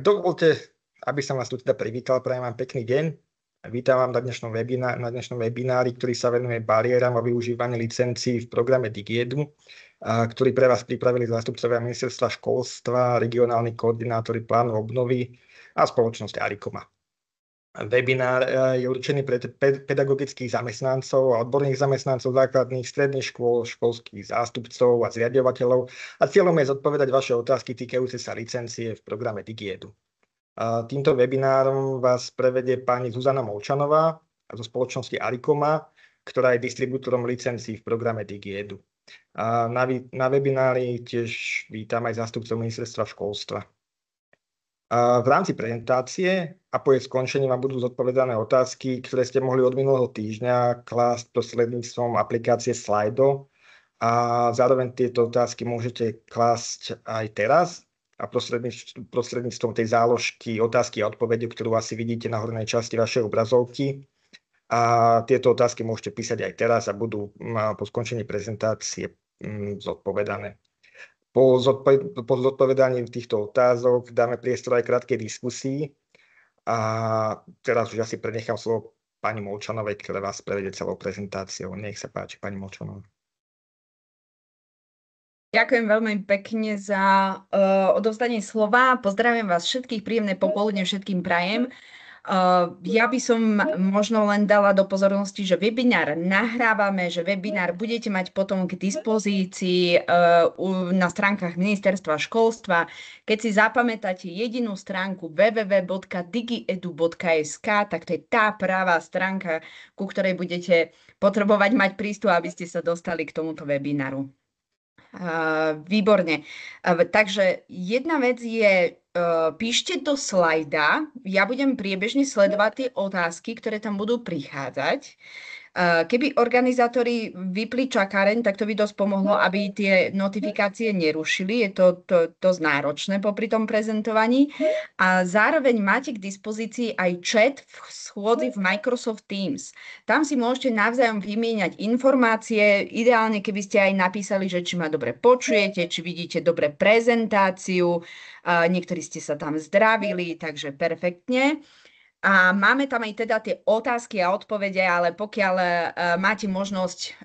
Dovolte, aby som vás tu teda privítal, prajem vám pekný deň. Vítam vám na dnešnom webinári, ktorý sa venuje bariéram a využívaní licencií v programe DigiEdu, ktorý pre vás pripravili zástupcovia Ministerstva školstva, regionálni koordinátori plánu obnovy a spoločnosť Arikoma. Webinár je určený pre pedagogických zamestnancov a odborných zamestnancov základných, stredných škôl, školských zástupcov a zriaďovateľov a cieľom je zodpovedať vaše otázky týkajúce sa licencie v programe DigiEdu. Týmto webinárom vás prevedie pani Zuzana Molčanová zo spoločnosti Arikoma, ktorá je distribútorom licencií v programe DigiEdu. Na webinári tiež vítam aj zástupcov Ministerstva školstva. V rámci prezentácie a po jej skončení vám budú zodpovedané otázky, ktoré ste mohli od minulého týždňa klásť prostredníctvom aplikácie Slido. A zároveň tieto otázky môžete klásť aj teraz a prostredníctvom tej záložky otázky a odpovede, ktorú asi vidíte na hornej časti vašej obrazovky. A tieto otázky môžete písať aj teraz a budú po skončení prezentácie zodpovedané. Po zodpovedaní týchto otázok dáme priestor aj krátkej diskusii a teraz už asi prenechám slovo pani Molčanovej, ktorá vás prevedie celou prezentáciou. Nech sa páči, pani Molčanová. Ďakujem veľmi pekne za odovzdanie slova. Pozdravím vás všetkých, príjemné popoludne všetkým prajem. Ja by som možno len dala do pozornosti, že webinár nahrávame, že webinár budete mať potom k dispozícii na stránkach Ministerstva školstva. Keď si zapamätáte jedinú stránku www.digiedu.sk, tak to je tá pravá stránka, ku ktorej budete potrebovať mať prístup, aby ste sa dostali k tomuto webináru. Výborne. Takže jedna vec je, píšte do slajda, ja budem priebežne sledovať tie otázky, ktoré tam budú prichádzať. Keby organizátori vypli čakáreň, tak to by dosť pomohlo, aby tie notifikácie nerušili. Je to dosť náročné popri tom prezentovaní. A zároveň máte k dispozícii aj chat v schôdzi v Microsoft Teams. Tam si môžete navzájom vymieňať informácie. Ideálne, keby ste aj napísali, že či ma dobre počujete, či vidíte dobre prezentáciu. Niektorí ste sa tam zdravili, takže perfektne. A máme tam aj teda tie otázky a odpovede, ale pokiaľ máte možnosť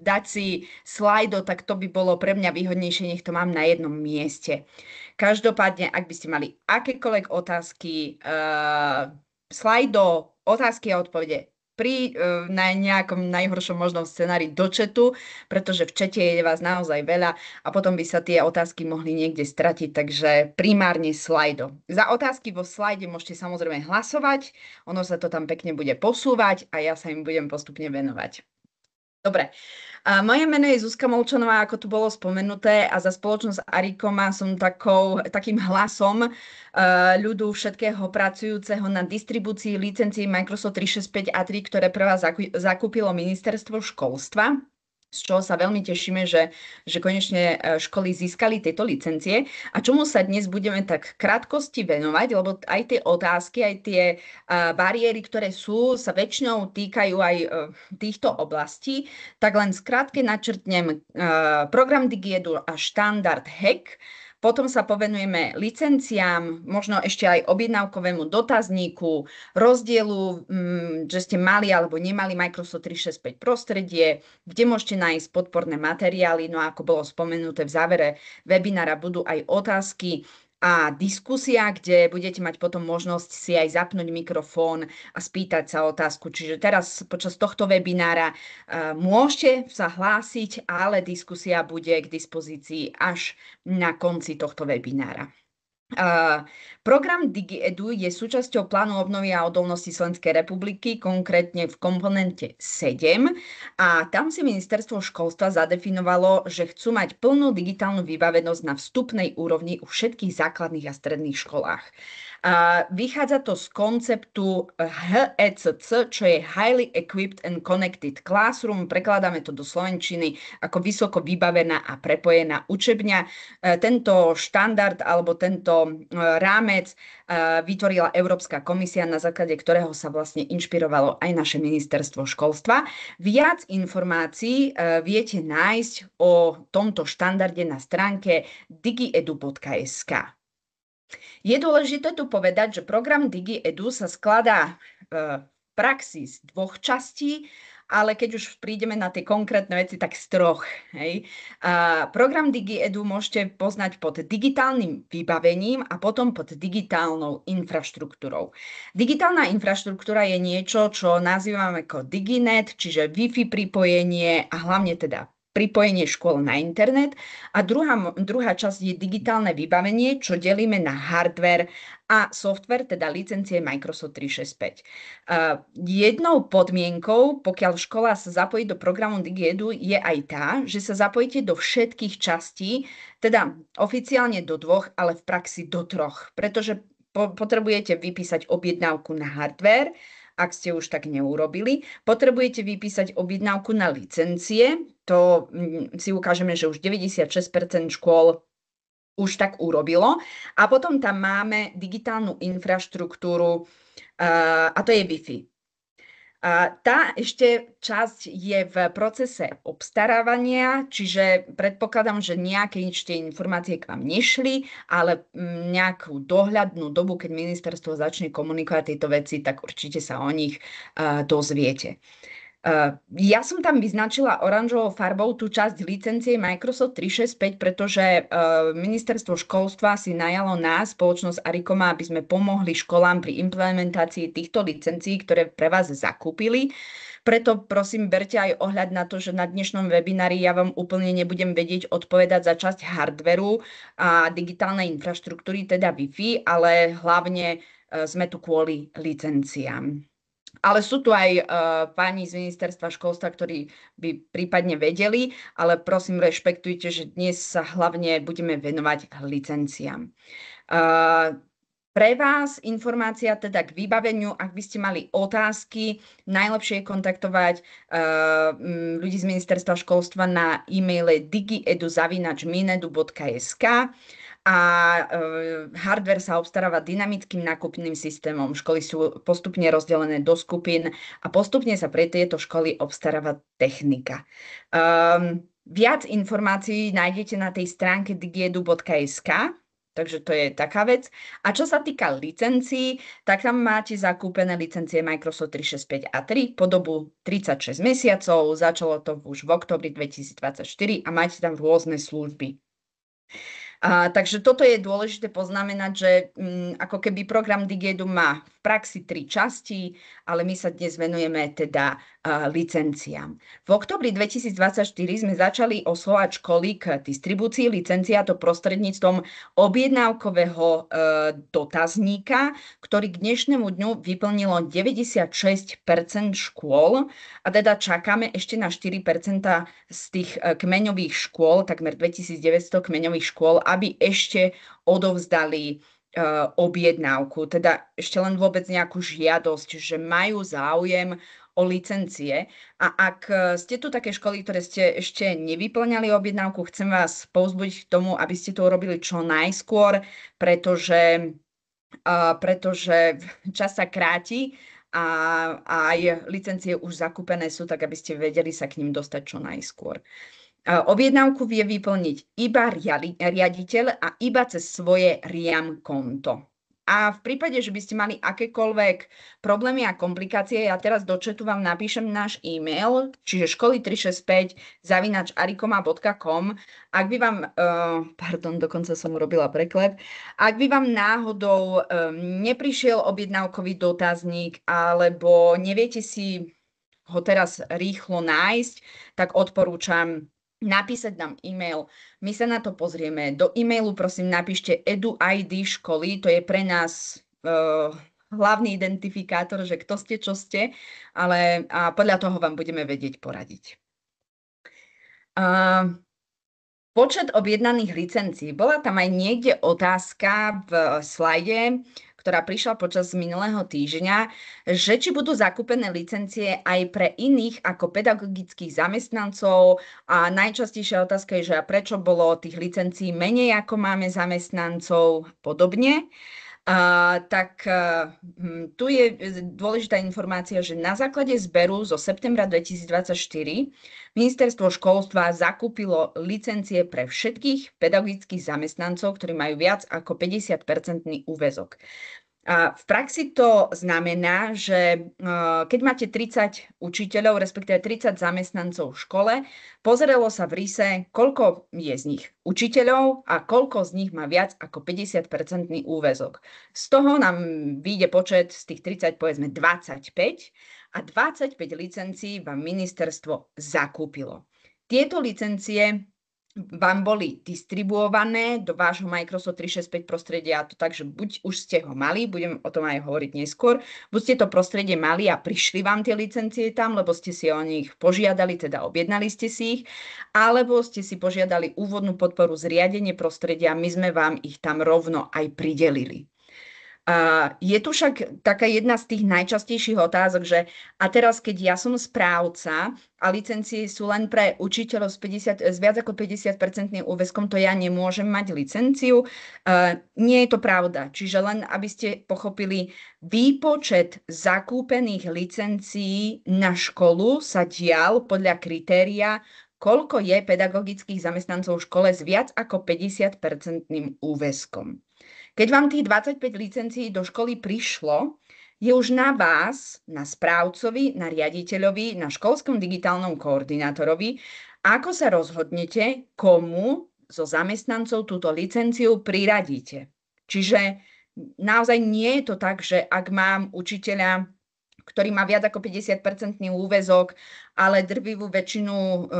dať si slajdo, tak to by bolo pre mňa výhodnejšie, nech to mám na jednom mieste. Každopádne, ak by ste mali akékoľvek otázky, slajdo, otázky a odpovede, na nejakom najhoršom možnom scenári do chatu, pretože v chate je vás naozaj veľa a potom by sa tie otázky mohli niekde stratiť, takže primárne slajdo. Za otázky vo slajde môžete samozrejme hlasovať, ono sa to tam pekne bude posúvať a ja sa im budem postupne venovať. Dobre, moje meno je Zuzka Molčanová, ako tu bolo spomenuté, a za spoločnosť Arikoma som takým hlasom ľudu všetkého pracujúceho na distribúcii licencií Microsoft 365 a 3, ktoré pre vás zakúpilo Ministerstvo školstva, z čoho sa veľmi tešíme, že konečne školy získali tieto licencie. A čomu sa dnes budeme tak krátkosti venovať, lebo aj tie otázky, aj tie bariéry, ktoré sú, sa väčšinou týkajú aj týchto oblastí, tak len skrátke načrtnem program DigiEdu a štandard HEC. Potom sa povenujeme licenciám, možno ešte aj objednávkovému dotazníku, rozdielu, že ste mali alebo nemali Microsoft 365 prostredie, kde môžete nájsť podporné materiály. No a ako bolo spomenuté v závere webinára, budú aj otázky a diskusia, kde budete mať potom možnosť si aj zapnúť mikrofón a spýtať sa otázku. Čiže teraz počas tohto webinára môžete sa hlásiť, ale diskusia bude k dispozícii až na konci tohto webinára. Program DigiEdu je súčasťou plánu obnovy a odolnosti Slovenskej republiky, konkrétne v komponente 7. A tam si Ministerstvo školstva zadefinovalo, že chcú mať plnú digitálnu vybavenosť na vstupnej úrovni u všetkých základných a stredných školách. Vychádza to z konceptu HECC, čo je Highly Equipped and Connected Classroom. Prekladáme to do slovenčiny ako vysoko vybavená a prepojená učebňa. Tento štandard alebo tento rámec vytvorila Európska komisia, na základe ktorého sa vlastne inšpirovalo aj naše ministerstvo školstva. Viac informácií viete nájsť o tomto štandarde na stránke digiedu.sk. Je dôležité tu povedať, že program DigiEdu sa skladá v praxi z 2 častí, ale keď už prídeme na tie konkrétne veci, tak z 3. Hej. Program DigiEdu môžete poznať pod digitálnym vybavením a potom pod digitálnou infraštruktúrou. Digitálna infraštruktúra je niečo, čo nazývame ako DigiNet, čiže Wi-Fi pripojenie a hlavne teda pripojenie škôl na internet. A druhá časť je digitálne vybavenie, čo delíme na hardware a software, teda licencie Microsoft 365. Jednou podmienkou, pokiaľ škola sa zapojí do programu DigiEdu, je aj tá, že sa zapojíte do všetkých častí, teda oficiálne do 2, ale v praxi do 3, pretože potrebujete vypísať objednávku na hardware, ak ste už tak neurobili. Potrebujete vypísať objednávku na licencie, to si ukážeme, že už 96% škôl už tak urobilo. A potom tam máme digitálnu infraštruktúru, a to je Wi-Fi. Tá ešte časť je v procese obstarávania, čiže predpokladám, že nejaké ešte informácie k vám nešli, ale nejakú dohľadnú dobu, keď ministerstvo začne komunikovať tieto veci, tak určite sa o nich dozviete. Ja som tam vyznačila oranžovou farbou tú časť licencie Microsoft 365, pretože ministerstvo školstva si najalo nás, spoločnosť Arikoma, aby sme pomohli školám pri implementácii týchto licencií, ktoré pre vás zakúpili. Preto prosím, berte aj ohľad na to, že na dnešnom webinári ja vám úplne nebudem vedieť odpovedať za časť hardveru a digitálnej infraštruktúry, teda Wi-Fi, ale hlavne sme tu kvôli licenciám. Ale sú tu aj páni z ministerstva školstva, ktorí by prípadne vedeli, ale prosím, rešpektujte, že dnes sa hlavne budeme venovať licenciám. Pre vás informácia teda k vybaveniu, ak by ste mali otázky, najlepšie je kontaktovať ľudí z ministerstva školstva na e-maile digiedu@minedu.sk. A hardware sa obstaráva dynamickým nákupným systémom. Školy sú postupne rozdelené do skupín a postupne sa pre tieto školy obstaráva technika. Viac informácií nájdete na tej stránke digiedu.sk, takže to je taká vec. A čo sa týka licencií, tak tam máte zakúpené licencie Microsoft 365 a 3 po dobu 36 mesiacov. Začalo to už v októbri 2024 a máte tam rôzne služby. Takže toto je dôležité poznamenať, že ako keby program DigiEdu má v praxi 3 časti, ale my sa dnes venujeme teda licenciám. V októbri 2024 sme začali oslovať školy k distribúcii licencií, a to prostredníctvom objednávkového dotazníka, ktorý k dnešnému dňu vyplnilo 96% škôl, a teda čakáme ešte na 4% z tých kmeňových škôl, takmer 2900 kmeňových škôl, aby ešte odovzdali objednávku, teda ešte len vôbec nejakú žiadosť, že majú záujem o licencie. A ak ste tu také školy, ktoré ste ešte nevyplňali objednávku, chcem vás povzbudiť k tomu, aby ste to urobili čo najskôr, pretože čas sa kráti a aj licencie už zakúpené sú, tak aby ste vedeli sa k ním dostať čo najskôr. Objednávku vie vyplniť iba riaditeľ a iba cez svoje RIAM konto. A v prípade, že by ste mali akékoľvek problémy a komplikácie, ja teraz do chatu vám napíšem náš e-mail, čiže školy365@arikoma.com. Ak by vám, dokonca som urobila preklep, ak by vám náhodou neprišiel objednávkový dotazník alebo neviete si ho teraz rýchlo nájsť, tak odporúčam napísať nám e-mail, my sa na to pozrieme. Do e-mailu prosím napíšte EduID školy, to je pre nás hlavný identifikátor, že kto ste, čo ste, ale podľa toho vám budeme vedieť poradiť. Počet objednaných licencií. Bola tam aj niekde otázka v slajde, ktorá prišla počas minulého týždňa, že či budú zakúpené licencie aj pre iných ako pedagogických zamestnancov, a najčastejšia otázka je, že prečo bolo tých licencií menej ako máme zamestnancov podobne. Tu je dôležitá informácia, že na základe zberu zo septembra 2024 Ministerstvo školstva zakúpilo licencie pre všetkých pedagogických zamestnancov, ktorí majú viac ako 50% úväzok. A v praxi to znamená, že keď máte 30 učiteľov, respektíve 30 zamestnancov v škole, pozeralo sa v RISE, koľko je z nich učiteľov a koľko z nich má viac ako 50% úväzok. Z toho nám vyjde počet z tých 30, povedzme 25, a 25 licencií vám ministerstvo zakúpilo. Tieto licencie vám boli distribuované do vášho Microsoft 365 prostredia, a to tak, že buď už ste ho mali, budem o tom aj hovoriť neskôr, buď ste to prostredie mali a prišli vám tie licencie tam, lebo ste si o nich požiadali, teda objednali ste si ich, alebo ste si požiadali úvodnú podporu zriadenie prostredia, my sme vám ich tam rovno aj pridelili. Je tu však taká jedna z tých najčastejších otázok, že a teraz, keď ja som správca a licencie sú len pre učiteľov s viac ako 50% úväzkom, to ja nemôžem mať licenciu. Nie je to pravda. Čiže len, aby ste pochopili, výpočet zakúpených licencií na školu sa dial podľa kritéria, koľko je pedagogických zamestnancov v škole s viac ako 50% úväzkom. Keď vám tých 25 licencií do školy prišlo, je už na vás, na správcovi, na riaditeľovi, na školskom digitálnom koordinátorovi, ako sa rozhodnete, komu zo zamestnancov túto licenciu priradíte. Čiže naozaj nie je to tak, že ak mám učiteľa, ktorý má viac ako 50% úväzok, ale drvivú väčšinu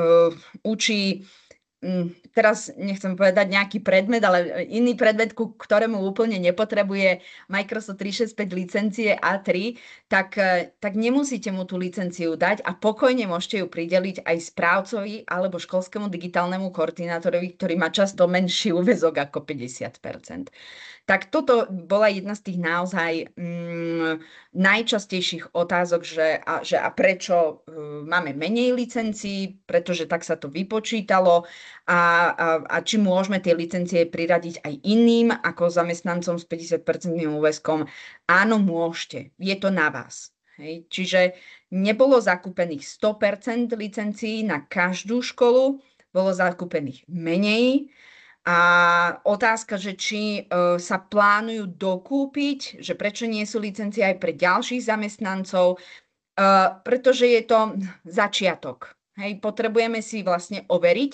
učí, teraz nechcem povedať nejaký predmet, ale iný predmet, ku ktorému úplne nepotrebuje Microsoft 365 licencie A3, tak nemusíte mu tú licenciu dať a pokojne môžete ju prideliť aj správcovi alebo školskému digitálnemu koordinátorovi, ktorý má často menší úväzok ako 50%. Tak toto bola jedna z tých naozaj najčastejších otázok, že a prečo máme menej licencií, pretože tak sa to vypočítalo a či môžeme tie licencie priradiť aj iným ako zamestnancom s 50% úväzkom. Áno, môžete. Je to na vás. Hej. Čiže nebolo zakúpených 100% licencií na každú školu, bolo zakúpených menej. A otázka, že či sa plánujú dokúpiť, že prečo nie sú licencie aj pre ďalších zamestnancov, pretože je to začiatok. Hej, potrebujeme si vlastne overiť,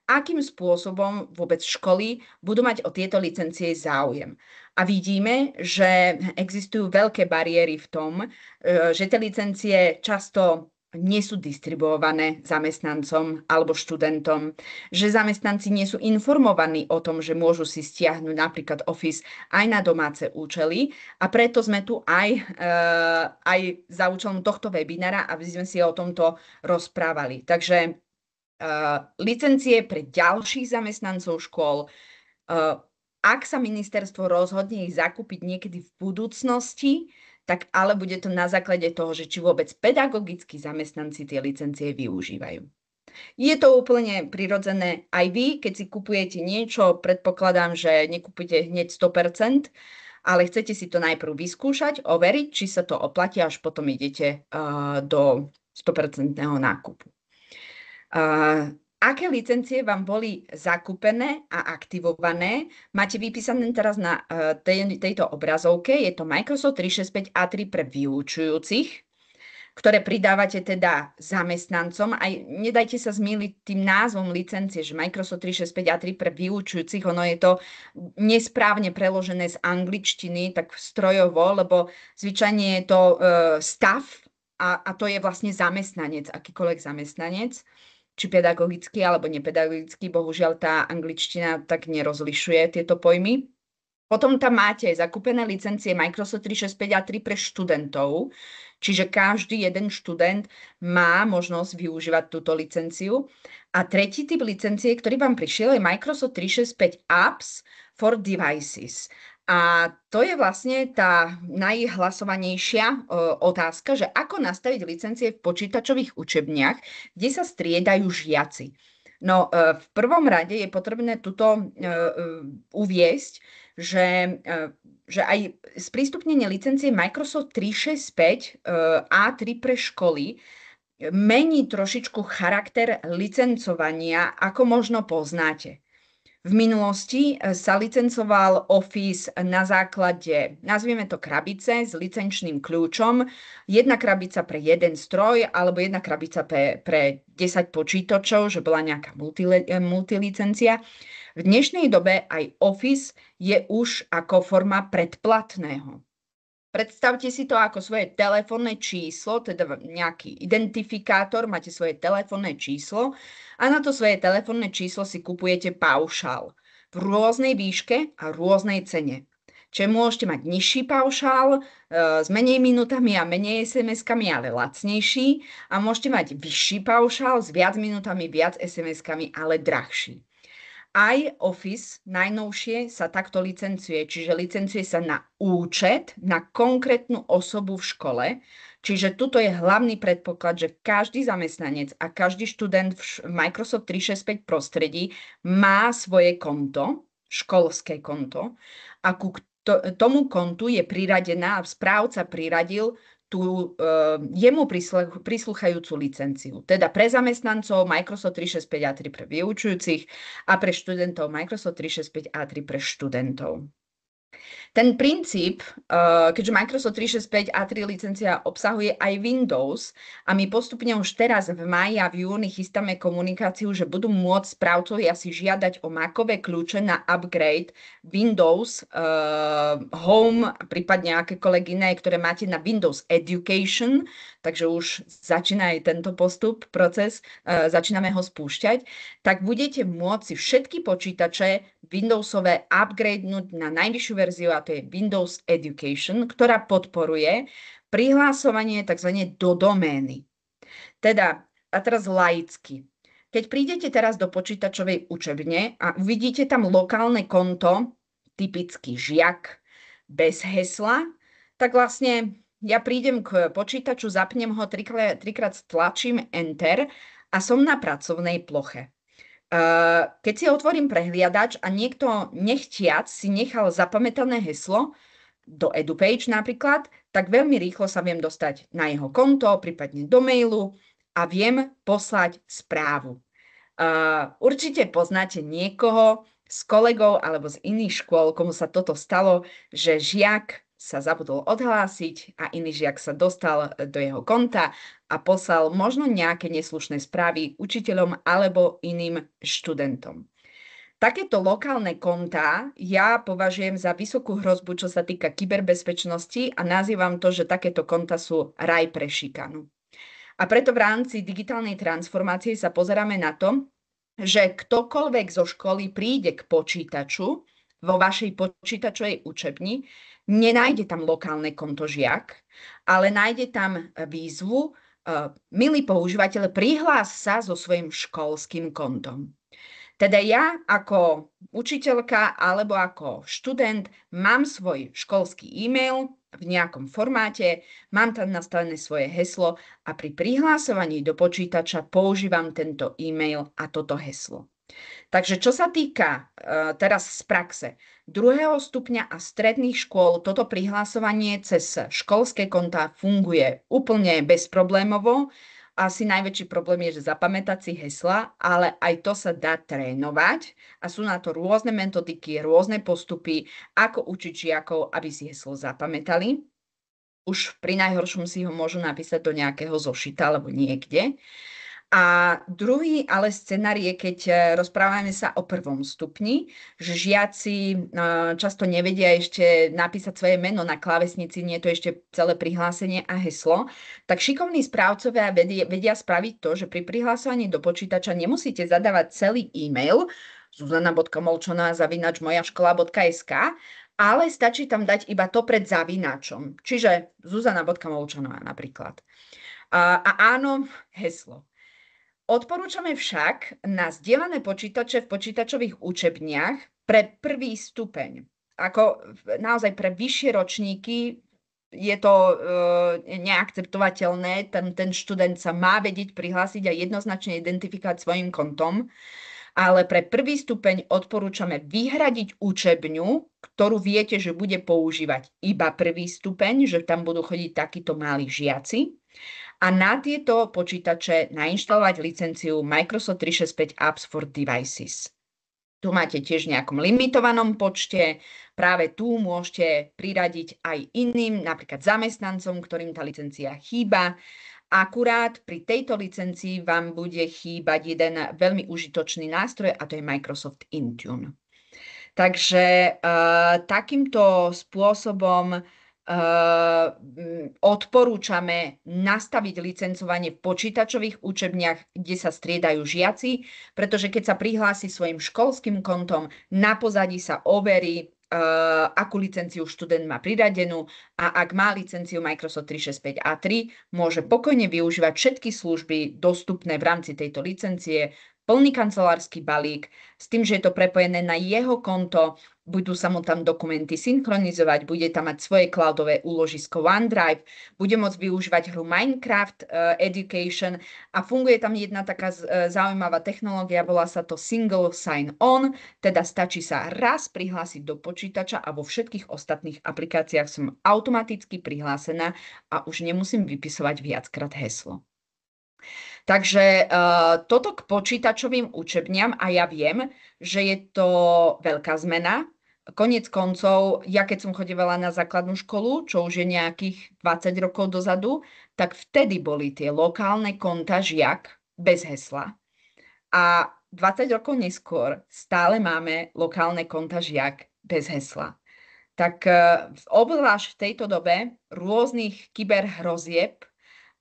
akým spôsobom vôbec školy budú mať o tieto licencie záujem. A vidíme, že existujú veľké bariéry v tom, že tie licencie často nie sú distribuované zamestnancom alebo študentom, že zamestnanci nie sú informovaní o tom, že môžu si stiahnuť napríklad Office aj na domáce účely, a preto sme tu aj za účelom tohto webinára, aby sme si o tomto rozprávali. Takže licencie pre ďalších zamestnancov škôl, ak sa ministerstvo rozhodne ich zakúpiť niekedy v budúcnosti, tak ale bude to na základe toho, že či vôbec pedagogickí zamestnanci tie licencie využívajú. Je to úplne prirodzené aj vy, keď si kupujete niečo, predpokladám, že nekupujete hneď 100%, ale chcete si to najprv vyskúšať, overiť, či sa to oplatí, až potom idete do 100% nákupu. Aké licencie vám boli zakúpené a aktivované? Máte vypísané teraz na tejto obrazovke. Je to Microsoft 365 A3 pre vyučujúcich, ktoré pridávate teda zamestnancom. Aj nedajte sa zmýliť tým názvom licencie, že Microsoft 365 A3 pre vyučujúcich, ono je to nesprávne preložené z angličtiny, tak strojovo, lebo zvyčajne je to staff a to je vlastne zamestnanec, akýkoľvek zamestnanec, či pedagogický alebo nepedagogický. Bohužiaľ tá angličtina tak nerozlišuje tieto pojmy. Potom tam máte zakúpené licencie Microsoft 365 A3 pre študentov, čiže každý jeden študent má možnosť využívať túto licenciu. A tretí typ licencie, ktorý vám prišiel, je Microsoft 365 Apps for Devices. A to je vlastne tá najhlasovanejšia otázka, že ako nastaviť licencie v počítačových učebniach, kde sa striedajú žiaci. No, v prvom rade je potrebné tuto uviesť, že aj sprístupnenie licencie Microsoft 365 A3 pre školy mení trošičku charakter licencovania, ako možno poznáte. V minulosti sa licencoval Office na základe, nazvieme to krabice s licenčným kľúčom, jedna krabica pre jeden stroj alebo jedna krabica pre 10 počítačov, že bola nejaká multilicencia. V dnešnej dobe aj Office je už ako forma predplatného. Predstavte si to ako svoje telefónne číslo, teda nejaký identifikátor, máte svoje telefónne číslo a na to svoje telefónne číslo si kupujete paušál v rôznej výške a rôznej cene. Čiže môžete mať nižší paušál s menej minútami a menej SMS-kami, ale lacnejší, a môžete mať vyšší paušál s viac minútami, viac SMS-kami, ale drahší. Aj Office najnovšie sa takto licencuje, čiže licencuje sa na účet, na konkrétnu osobu v škole. Čiže tuto je hlavný predpoklad, že každý zamestnanec a každý študent v Microsoft 365 prostredí má svoje konto, školské konto, a ku tomu kontu je priradená, správca priradil tú jemu prislúchajúcu licenciu. Teda pre zamestnancov Microsoft 365 A3 pre vyučujúcich a pre študentov Microsoft 365 A3 pre študentov. Ten princíp, keďže Microsoft 365 A3 licencia obsahuje aj Windows a my postupne už teraz v máji a v júni chystáme komunikáciu, že budú môcť správcovia si žiadať o Macové kľúče na upgrade Windows Home, prípadne akékoľvek iné, ktoré máte na Windows Education, takže už začína aj tento proces, začíname ho spúšťať, tak budete môcť si všetky počítače Windowsové upgradenúť na najvyššiu verziu, a to je Windows Education, ktorá podporuje prihlásovanie tzv. Do domény. Teda, a teraz laicky. Keď prídete teraz do počítačovej učebne a uvidíte tam lokálne konto, typický žiak, bez hesla, tak vlastne ja prídem k počítaču, zapnem ho, trikrát stlačím Enter a som na pracovnej ploche. Keď si otvorím prehliadač a niekto nechtiac si nechal zapamätané heslo do EduPage napríklad, tak veľmi rýchlo sa viem dostať na jeho konto, prípadne do mailu a viem poslať správu. Určite poznáte niekoho z kolegov alebo z iných škôl, komu sa toto stalo, že žiak sa zabudol odhlásiť a iný žiak sa dostal do jeho konta a poslal možno nejaké neslušné správy učiteľom alebo iným študentom. Takéto lokálne kontá ja považujem za vysokú hrozbu, čo sa týka kyberbezpečnosti, a nazývam to, že takéto konta sú raj pre šikanu. A preto v rámci digitálnej transformácie sa pozeráme na to, že ktokoľvek zo školy príde k počítaču vo vašej počítačovej učebni, nenájde tam lokálne konto žiak, ale nájde tam výzvu: milý používateľ, prihlás sa so svojím školským kontom. Teda ja ako učiteľka alebo ako študent mám svoj školský e-mail v nejakom formáte, mám tam nastavené svoje heslo a pri prihlásovaní do počítača používam tento e-mail a toto heslo. Takže čo sa týka teraz z praxe 2. stupňa a stredných škôl, toto prihlásovanie cez školské kontá funguje úplne bezproblémovo. Asi najväčší problém je, že zapamätať si hesla, ale aj to sa dá trénovať a sú na to rôzne metodiky, rôzne postupy, ako učiť žiakov, aby si heslo zapamätali. Už pri najhoršom si ho môžu napísať do nejakého zošita alebo niekde. A druhý ale scenár je, keď rozprávame sa o 1. stupni, že žiaci často nevedia ešte napísať svoje meno na klávesnici, nie je to ešte celé prihlásenie a heslo, tak šikovní správcovia vedia spraviť to, že pri prihlásení do počítača nemusíte zadávať celý e-mail zuzana.molčanová@mojaškola.sk, ale stačí tam dať iba to pred zavináčom, čiže Zuzana.molčanová napríklad. A áno, heslo. Odporúčame však na zdieľané počítače v počítačových učebniach pre 1. stupeň. Ako naozaj pre vyššie ročníky je to neakceptovateľné, ten študent sa má vedieť prihlásiť a jednoznačne identifikovať svojim kontom. Ale pre prvý stupeň odporúčame vyhradiť učebňu, ktorú viete, že bude používať iba prvý stupeň, že tam budú chodiť takíto malí žiaci. A na tieto počítače nainštalovať licenciu Microsoft 365 Apps for Devices. Tu máte tiež v nejakom limitovanom počte. Práve tu môžete priradiť aj iným, napríklad zamestnancom, ktorým tá licencia chýba. Akurát pri tejto licencii vám bude chýbať jeden veľmi užitočný nástroj a to je Microsoft Intune. Takže takýmto spôsobom odporúčame nastaviť licencovanie v počítačových učebniach, kde sa striedajú žiaci, pretože keď sa prihlási svojim školským kontom, na pozadí sa overí, akú licenciu študent má priradenú a ak má licenciu Microsoft 365 A3, môže pokojne využívať všetky služby dostupné v rámci tejto licencie, plný kancelársky balík, s tým, že je to prepojené na jeho konto, budú sa mu tam dokumenty synchronizovať, bude tam mať svoje cloudové úložisko OneDrive, bude môcť využívať hru Minecraft Education a funguje tam jedna taká zaujímavá technológia, volá sa to Single Sign-On, teda stačí sa raz prihlásiť do počítača a vo všetkých ostatných aplikáciách som automaticky prihlásená a už nemusím vypisovať viackrát heslo. Takže toto k počítačovým učebniam a ja viem, že je to veľká zmena. Koniec koncov, ja keď som chodievala na základnú školu, čo už je nejakých 20 rokov dozadu, tak vtedy boli tie lokálne konta žiak bez hesla. A 20 rokov neskôr stále máme lokálne konta žiak bez hesla. Tak obzvlášť v tejto dobe rôznych kyberhrozieb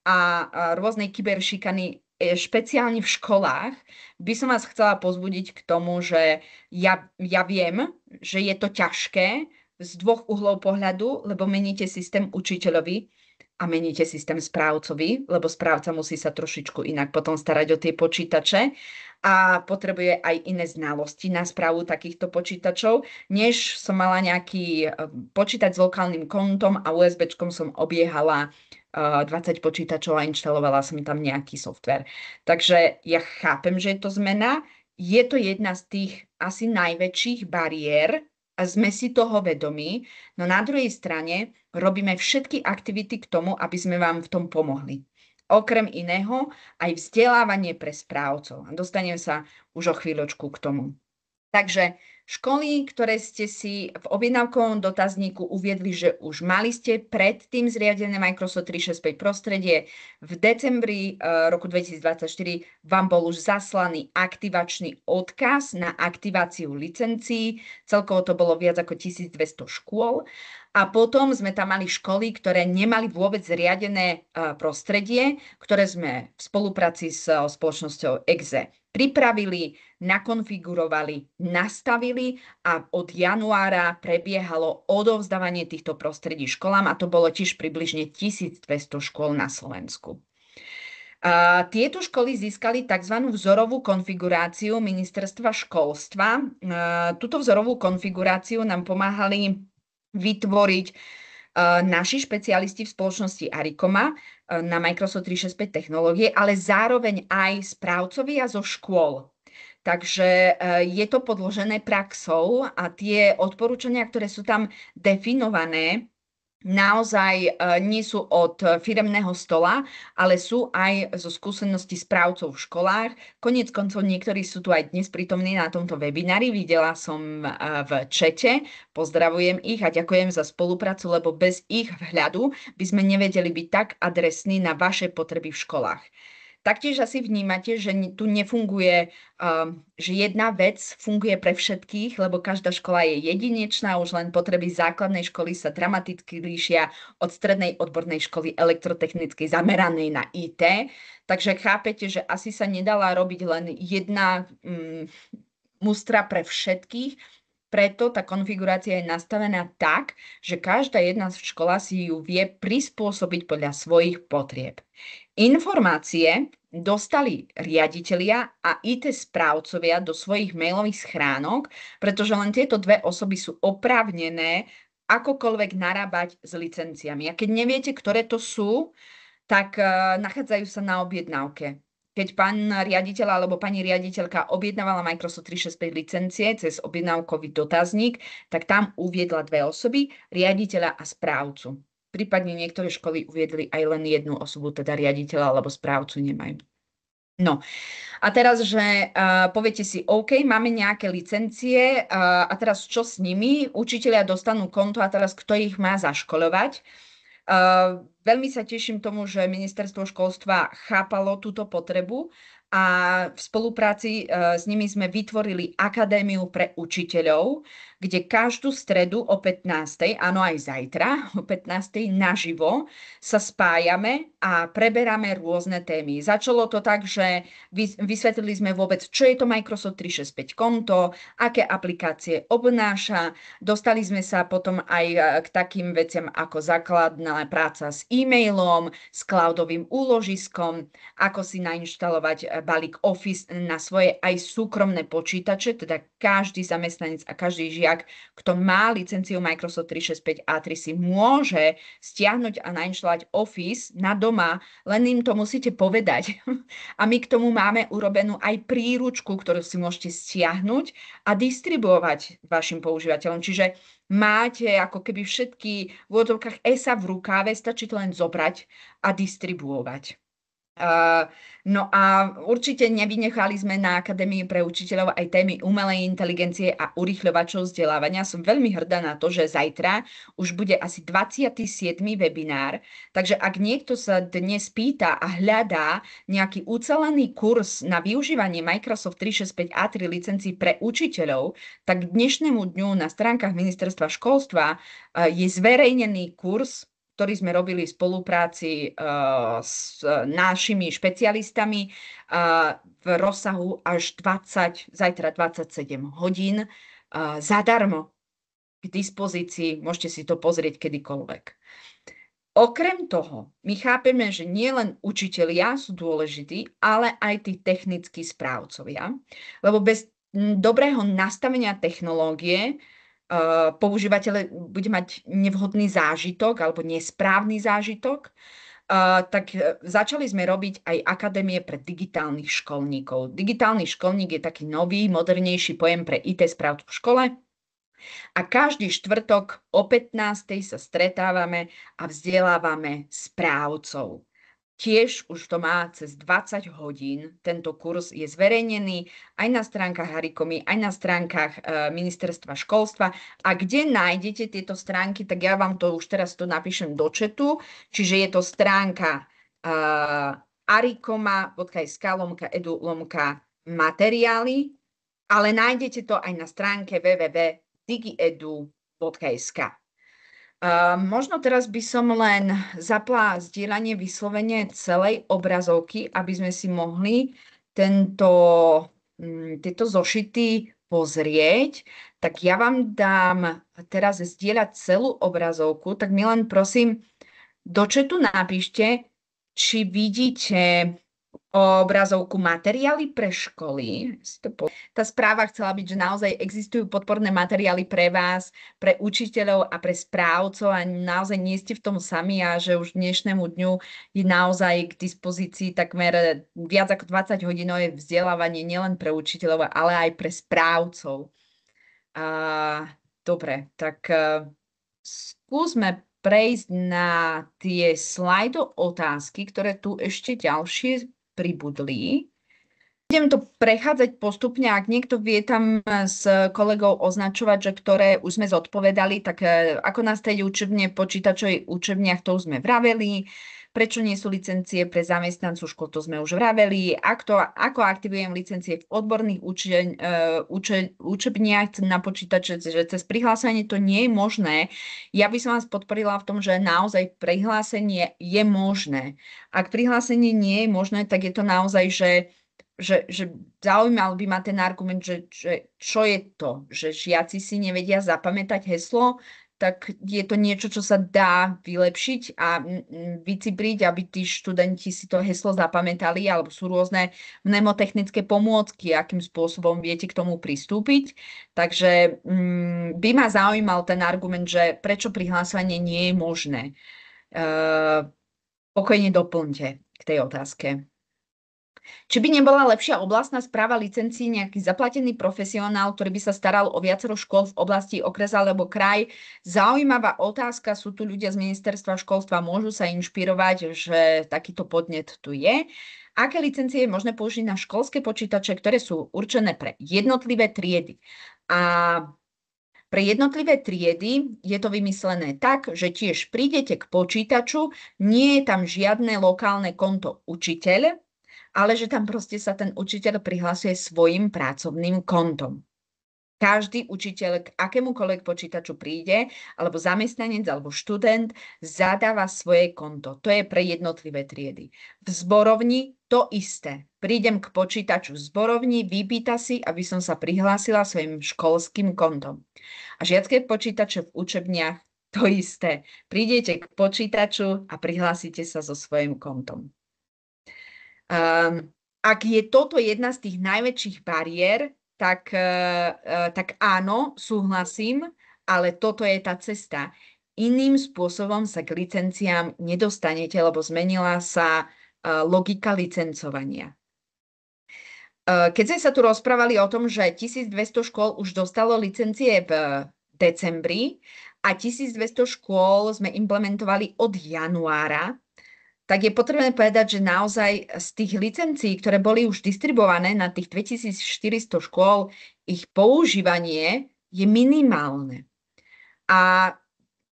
a rôznej kyberšikany, špeciálne v školách, by som vás chcela pozbudiť k tomu, že ja viem, že je to ťažké z dvoch uhlov pohľadu, lebo meníte systém učiteľovi a meníte systém správcovi, lebo správca musí sa trošičku inak potom starať o tie počítače a potrebuje aj iné znalosti na správu takýchto počítačov, než som mala nejaký počítač s lokálnym kontom a USB-čkom som obiehala 20 počítačov a inštalovala som tam nejaký software. Takže ja chápem, že je to zmena. Je to jedna z tých asi najväčších bariér a sme si toho vedomí, no na druhej strane robíme všetky aktivity k tomu, aby sme vám v tom pomohli. Okrem iného aj vzdelávanie pre správcov. Dostanem sa už o chvíľočku k tomu. Takže školy, ktoré ste si v objednávkovom dotazníku uviedli, že už mali ste predtým zriadené Microsoft 365 prostredie, v decembri roku 2024 vám bol už zaslaný aktivačný odkaz na aktiváciu licencií. Celkovo to bolo viac ako 1200 škôl. A potom sme tam mali školy, ktoré nemali vôbec zriadené prostredie, ktoré sme v spolupráci s spoločnosťou EXE pripravili, nakonfigurovali, nastavili a od januára prebiehalo odovzdávanie týchto prostredí školám a to bolo tiež približne 1200 škôl na Slovensku. Tieto školy získali tzv. Vzorovú konfiguráciu Ministerstva školstva. Túto vzorovú konfiguráciu nám pomáhali vytvoriť naši špecialisti v spoločnosti Arikoma na Microsoft 365 technológie, ale zároveň aj správcovia zo škôl. Takže je to podložené praxou a tie odporúčania, ktoré sú tam definované, naozaj nie sú od firemného stola, ale sú aj zo skúseností správcov v školách. Koniec koncov niektorí sú tu aj dnes prítomní na tomto webinári. Videla som v čete, pozdravujem ich a ďakujem za spoluprácu, lebo bez ich vhľadu by sme nevedeli byť tak adresní na vaše potreby v školách. Taktiež asi vnímate, že tu nefunguje, že jedna vec funguje pre všetkých, lebo každá škola je jedinečná, už len potreby základnej školy sa dramaticky líšia od strednej odbornej školy elektrotechnickej zameranej na IT. Takže chápete, že asi sa nedala robiť len jedna mustra pre všetkých. Preto tá konfigurácia je nastavená tak, že každá jedna škola si ju vie prispôsobiť podľa svojich potrieb. Informácie dostali riaditelia a IT správcovia do svojich mailových schránok, pretože len tieto dve osoby sú oprávnené akokoľvek narábať s licenciami. A keď neviete, ktoré to sú, tak nachádzajú sa na objednávke. keď pán riaditeľ alebo pani riaditeľka objednávala Microsoft 365 licencie cez objednávkový dotazník, tak tam uviedla 2 osoby, riaditeľa a správcu. Prípadne niektoré školy uviedli aj len jednu osobu, teda riaditeľa alebo správcu nemajú. No a teraz, že poviete si, OK, máme nejaké licencie a teraz čo s nimi? Učitelia dostanú konto a teraz kto ich má zaškoľovať? Veľmi sa teším tomu, že ministerstvo školstva chápalo túto potrebu a v spolupráci s nimi sme vytvorili Akadémiu pre učiteľov, kde každú stredu o 15:00, áno aj zajtra o 15:00 naživo sa spájame a preberáme rôzne témy. Začalo to tak, že vysvetlili sme vôbec, čo je to Microsoft 365 konto, aké aplikácie obnáša. Dostali sme sa potom aj k takým veciam ako základná práca s e-mailom, s cloudovým úložiskom, ako si nainštalovať balík Office na svoje aj súkromné počítače, teda každý zamestnanec a každý žiak, kto má licenciu Microsoft 365 A3, si môže stiahnuť a nainštalovať Office na doma, len im to musíte povedať. A my k tomu máme urobenú aj príručku, ktorú si môžete stiahnuť a distribuovať vašim používateľom. Čiže máte ako keby všetky v úvodzovkách ESA v rukáve, stačí to len zobrať a distribuovať. No a určite nevynechali sme na Akadémii pre učiteľov aj témy umelej inteligencie a urýchľovačov vzdelávania. Som veľmi hrdá na to, že zajtra už bude asi 27. webinár, takže ak niekto sa dnes pýta a hľadá nejaký ucelený kurz na využívanie Microsoft 365 A3 licencií pre učiteľov, tak k dnešnému dňu na stránkach ministerstva školstva je zverejnený kurz, ktorý sme robili v spolupráci s našimi špecialistami v rozsahu až zajtra 27 hodín zadarmo k dispozícii. Môžete si to pozrieť kedykoľvek. Okrem toho, my chápeme, že nielen učitelia sú dôležití, ale aj tí technickí správcovia, lebo bez dobrého nastavenia technológie používateľ bude mať nevhodný zážitok alebo nesprávny zážitok, tak začali sme robiť aj akadémie pre digitálnych školníkov. Digitálny školník je taký nový, modernejší pojem pre IT správcu v škole. A každý štvrtok o 15:00 sa stretávame a vzdelávame správcov. Tiež už to má cez 20 hodín. Tento kurz je zverejnený aj na stránkach Harikomy, aj na stránkach ministerstva školstva. A kde nájdete tieto stránky, tak ja vám to už teraz to napíšem do chatu. Čiže je to stránka arikoma.sk/edu/materiály, ale nájdete to aj na stránke www.digiedu.sk. Možno teraz by som len zapla zdieľanie vyslovene celej obrazovky, aby sme si mohli tieto zošity pozrieť. Tak ja vám dám teraz zdieľať celú obrazovku, tak mi len prosím do chatu napíšte, či vidíte obrazovku materiály pre školy. Tá správa chcela byť, že naozaj existujú podporné materiály pre vás, pre učiteľov a pre správcov a naozaj nie ste v tom sami a že už dnešnému dňu je naozaj k dispozícii takmer viac ako 20-hodinové vzdelávanie nielen pre učiteľov, ale aj pre správcov. Dobre, tak skúsme prejsť na tie slajdo otázky, ktoré tu ešte ďalšie pribudli. Budem to prechádzať postupne, ak niekto vie tam s kolegou označovať, že ktoré už sme zodpovedali, tak ako nastaviť učebne v počítačových učebniach, to už sme vraveli. Prečo nie sú licencie pre zamestnancov škôl, to sme už vraveli. Ako aktivujem licencie v odborných učebniach na počítače, že cez prihlásenie to nie je možné. Ja by som vás podporila v tom, že naozaj prihlásenie je možné. Ak prihlásenie nie je možné, tak je to naozaj, že zaujímal by ma ten argument, že čo je to, že žiaci si nevedia zapamätať heslo, tak je to niečo, čo sa dá vylepšiť a vycibriť, aby tí študenti si to heslo zapamätali, alebo sú rôzne mnemotechnické pomôcky, akým spôsobom viete k tomu pristúpiť. Takže by ma zaujímal ten argument, že prečo prihlásenie nie je možné. Pokojne doplňte k tej otázke. Či by nebola lepšia oblastná správa licencií, nejaký zaplatený profesionál, ktorý by sa staral o viacero škôl v oblasti, okres alebo kraj? Zaujímavá otázka, sú tu ľudia z ministerstva školstva, môžu sa inšpirovať, že takýto podnet tu je. Aké licencie je možné použiť na školské počítače, ktoré sú určené pre jednotlivé triedy? A pre jednotlivé triedy je to vymyslené tak, že tiež prídete k počítaču, nie je tam žiadne lokálne konto učiteľ, ale že tam proste sa ten učiteľ prihlasuje svojim pracovným kontom. Každý učiteľ k akémukoľvek počítaču príde, alebo zamestnanec, alebo študent, zadáva svoje konto. To je pre jednotlivé triedy. V zborovni to isté. Prídem k počítaču v zborovni, vypýta si, aby som sa prihlásila svojim školským kontom. A žiacké počítače v učebniach to isté. Prídete k počítaču a prihlásite sa so svojím kontom. Ak je toto jedna z tých najväčších bariér, tak áno, súhlasím, ale toto je tá cesta. Iným spôsobom sa k licenciám nedostanete, lebo zmenila sa logika licencovania. Keď sme sa tu rozprávali o tom, že 1200 škôl už dostalo licencie v decembri a 1200 škôl sme implementovali od januára, tak je potrebné povedať, že naozaj z tých licencií, ktoré boli už distribuované na tých 2400 škôl, ich používanie je minimálne. A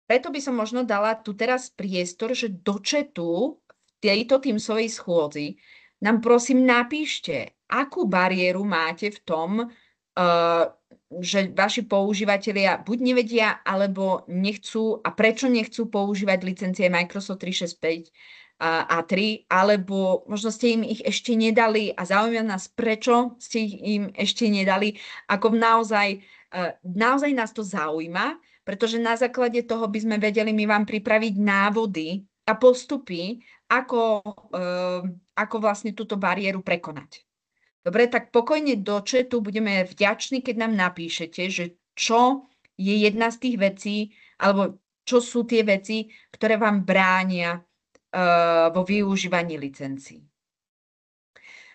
preto by som možno dala tu teraz priestor, že do chatu v tejto Teamsovej schôdzi nám prosím napíšte, akú bariéru máte v tom, že vaši používatelia buď nevedia, alebo nechcú a prečo nechcú používať licencie Microsoft 365 a 3, alebo možno ste im ich ešte nedali a zaujíma nás, prečo ste ich im ešte nedali, ako naozaj nás to zaujíma, pretože na základe toho by sme vedeli my vám pripraviť návody a postupy, ako vlastne túto bariéru prekonať. Dobre, tak pokojne do chatu budeme vďační, keď nám napíšete, že čo je jedna z tých vecí, alebo čo sú tie veci, ktoré vám bránia vo využívaní licencií.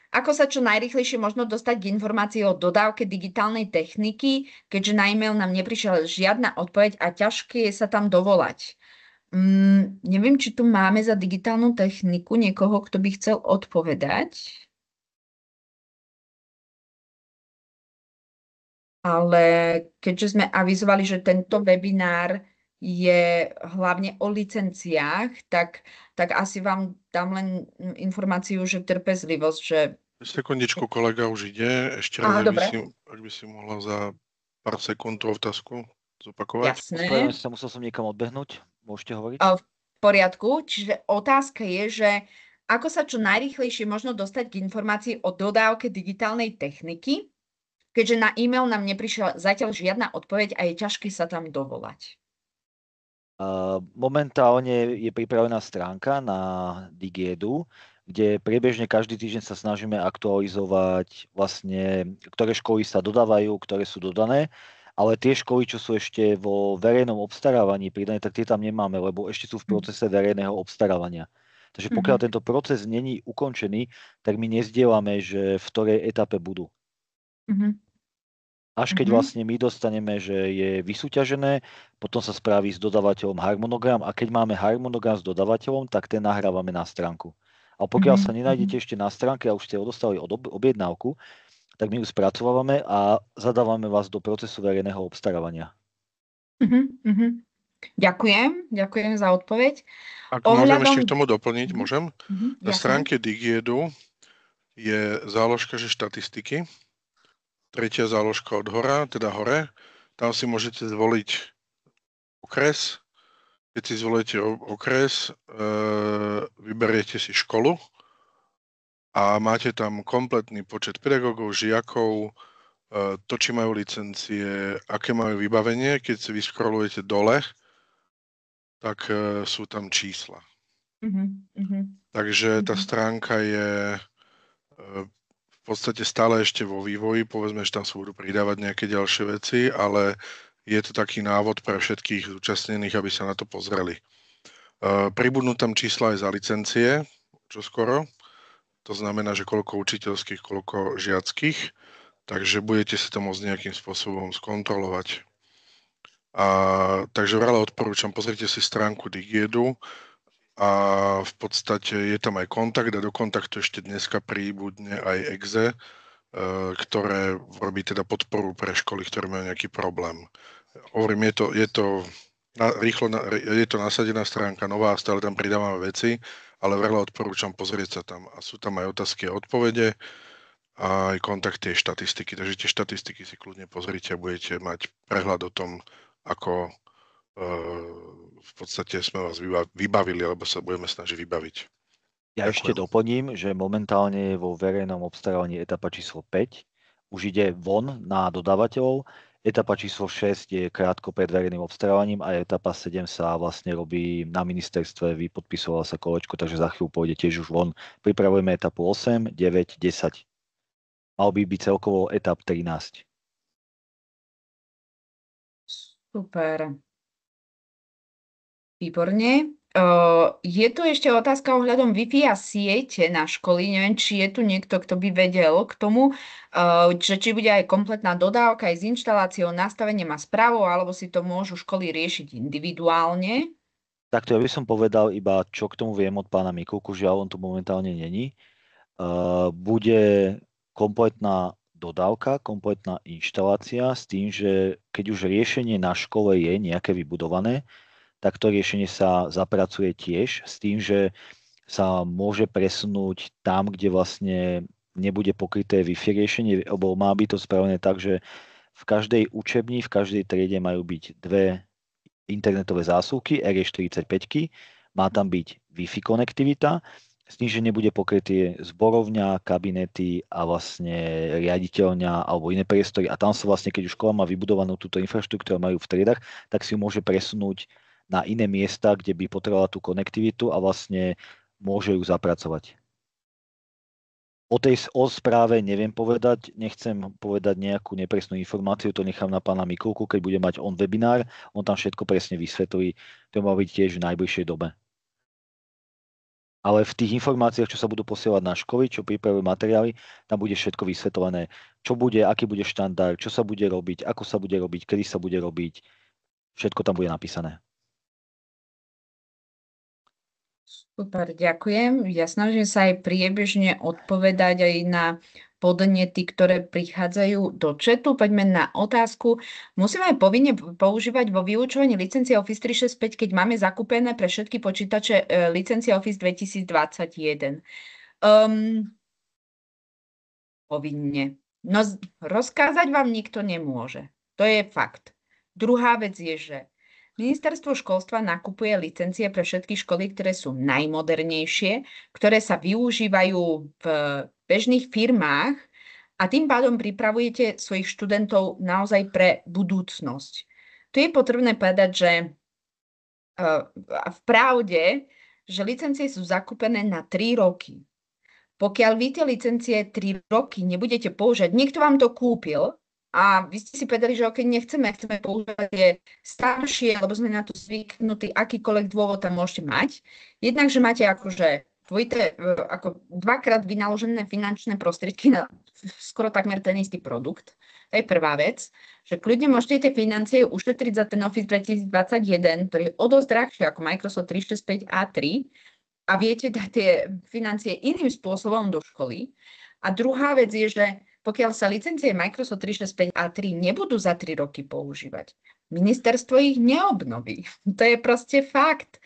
Ako sa čo najrýchlejšie možno dostať k informácii o dodávke digitálnej techniky, keďže na e-mail nám neprišla žiadna odpoveď a ťažké je sa tam dovolať. Neviem, či tu máme za digitálnu techniku niekoho, kto by chcel odpovedať. Ale keďže sme avizovali, že tento webinár je hlavne o licenciách, tak asi vám dám len informáciu, že trpezlivosť, že... Sekundičku, kolega už ide. Ešte raz, ak by si mohla za pár sekúnd tú otázku zopakovať. Jasné. Musel som niekam odbehnúť. Môžete hovoriť? V poriadku. Čiže otázka je, že ako sa čo najrýchlejšie možno dostať k informácii o dodávke digitálnej techniky, keďže na e-mail nám neprišla zatiaľ žiadna odpoveď a je ťažké sa tam dovolať. Momentálne je pripravená stránka na DigEdu, kde priebežne každý týždeň sa snažíme aktualizovať vlastne, ktoré školy sa dodávajú, ktoré sú dodané, ale tie školy, čo sú ešte vo verejnom obstarávaní pridané, tak tie tam nemáme, lebo ešte sú v procese verejného obstarávania. Takže pokiaľ tento proces není ukončený, tak my nezdielame, že v ktorej etape budú. Až keď vlastne my dostaneme, že je vysúťažené, potom sa spraví s dodávateľom harmonogram a keď máme harmonogram s dodávateľom, tak ten nahrávame na stránku. A pokiaľ sa nenájdete ešte na stránke a už ste odostali objednávku, tak my ju spracovávame a zadávame vás do procesu verejného obstarávania. Ďakujem za odpoveď. Ak môžem ešte k tomu doplniť, môžem? Na stránke DigEdu je záložka, že štatistiky. Tretia záložka od hora, teda hore. Tam si môžete zvoliť okres. Keď si zvolíte okres, vyberiete si školu a máte tam kompletný počet pedagógov, žiakov, to, či majú licencie, aké majú vybavenie. Keď si vyskrolujete dole, tak sú tam čísla. Takže tá stránka je v podstate stále ešte vo vývoji, povedzme, že tam sa budú pridávať nejaké ďalšie veci, ale je to taký návod pre všetkých zúčastnených, aby sa na to pozreli. Pribudnú tam čísla aj za licencie, čo skoro. to znamená, že koľko učiteľských, koľko žiackých, takže budete si to môcť nejakým spôsobom skontrolovať. Takže veľa odporúčam, pozrite si stránku Digiedu a v podstate je tam aj kontakt a do kontaktu ešte dneska príbudne aj EXE, ktoré robí teda podporu pre školy, ktoré majú nejaký problém. Hovorím, je to nasadená stránka, nová, stále tam pridávame veci, ale veľa odporúčam pozrieť sa tam. A sú tam aj otázky a odpovede, a aj kontakty a štatistiky. Takže tie štatistiky si kľudne pozrite a budete mať prehľad o tom, ako v podstate sme vás vybavili, alebo sa budeme snažiť vybaviť. Ja Ďakujem. ešte doplním, že momentálne je vo verejnom obstarávaní etapa číslo 5. Už ide von na dodávateľov. Etapa číslo 6 je krátko pred verejným obstarávaním a etapa 7 sa vlastne robí na ministerstve, vypodpisovala sa kolečko, takže za chvíľu pôjde tiež už von. Pripravujeme etapu 8, 9, 10. Mal by byť celkovo etap 13. Super. Výborne. Je tu ešte otázka ohľadom Wi-Fi a siete na školy. Neviem, či je tu niekto, kto by vedel k tomu, že či bude aj kompletná dodávka aj s inštaláciou, nastavením a správou, alebo si to môžu školy riešiť individuálne. Takto ja by som povedal iba, čo k tomu viem od pána Mikulku, žiaľ, on tu momentálne není. Bude kompletná dodávka, kompletná inštalácia s tým, že keď už riešenie na škole je nejaké vybudované, tak to riešenie sa zapracuje tiež s tým, že sa môže presunúť tam, kde vlastne nebude pokryté Wi-Fi riešenie, lebo má byť to spravené tak, že v každej učebni, v každej triede majú byť dve internetové zásuvky RE45, má tam byť Wi-Fi konektivita, s tým, že nebude pokryté zborovňa, kabinety a vlastne riaditeľňa alebo iné priestory. A tam sa vlastne, keď už škola má vybudovanú túto infraštruktúru, majú v triedách, tak si ju môže presunúť na iné miesta, kde by potrebovala tú konektivitu a vlastne môže ju zapracovať. O správe neviem povedať, nechcem povedať nejakú nepresnú informáciu, to nechám na pána Mikulku, keď bude mať on webinár, on tam všetko presne vysvetlí, to má byť tiež v najbližšej dobe. Ale v tých informáciách, čo sa budú posielať na školy, čo pripravujú materiály, tam bude všetko vysvetlené, čo bude, aký bude štandard, čo sa bude robiť, ako sa bude robiť, kedy sa bude robiť, všetko tam bude napísané. Super, ďakujem. Ja snažím sa aj priebežne odpovedať aj na podnety, ktoré prichádzajú do chatu. Poďme na otázku. Musíme aj povinne používať vo vyučovaní licencie Office 365, keď máme zakúpené pre všetky počítače licencie Office 2021? Povinne. No, rozkázať vám nikto nemôže. To je fakt. Druhá vec je, že Ministerstvo školstva nakupuje licencie pre všetky školy, ktoré sú najmodernejšie, ktoré sa využívajú v bežných firmách a tým pádom pripravujete svojich študentov naozaj pre budúcnosť. Tu je potrebné povedať, že v pravde, že licencie sú zakúpené na 3 roky. Pokiaľ vy tie licencie 3 roky nebudete používať, niekto vám to kúpil, a vy ste si povedali, že ok, chceme používať tie staršie, lebo sme na to zvyknutí, akýkoľvek dôvod tam môžete mať. Jednak, že máte akože ako dvakrát vynaložené finančné prostriedky na skoro takmer ten istý produkt. To je prvá vec, že kľudne môžete tie financie ušetriť za ten Office 2021, ktorý je o dosť drahšie ako Microsoft 365 A3 a viete dať tie financie iným spôsobom do školy. A druhá vec je, že pokiaľ sa licencie Microsoft 365 A3 nebudú za 3 roky používať, ministerstvo ich neobnoví. To je proste fakt.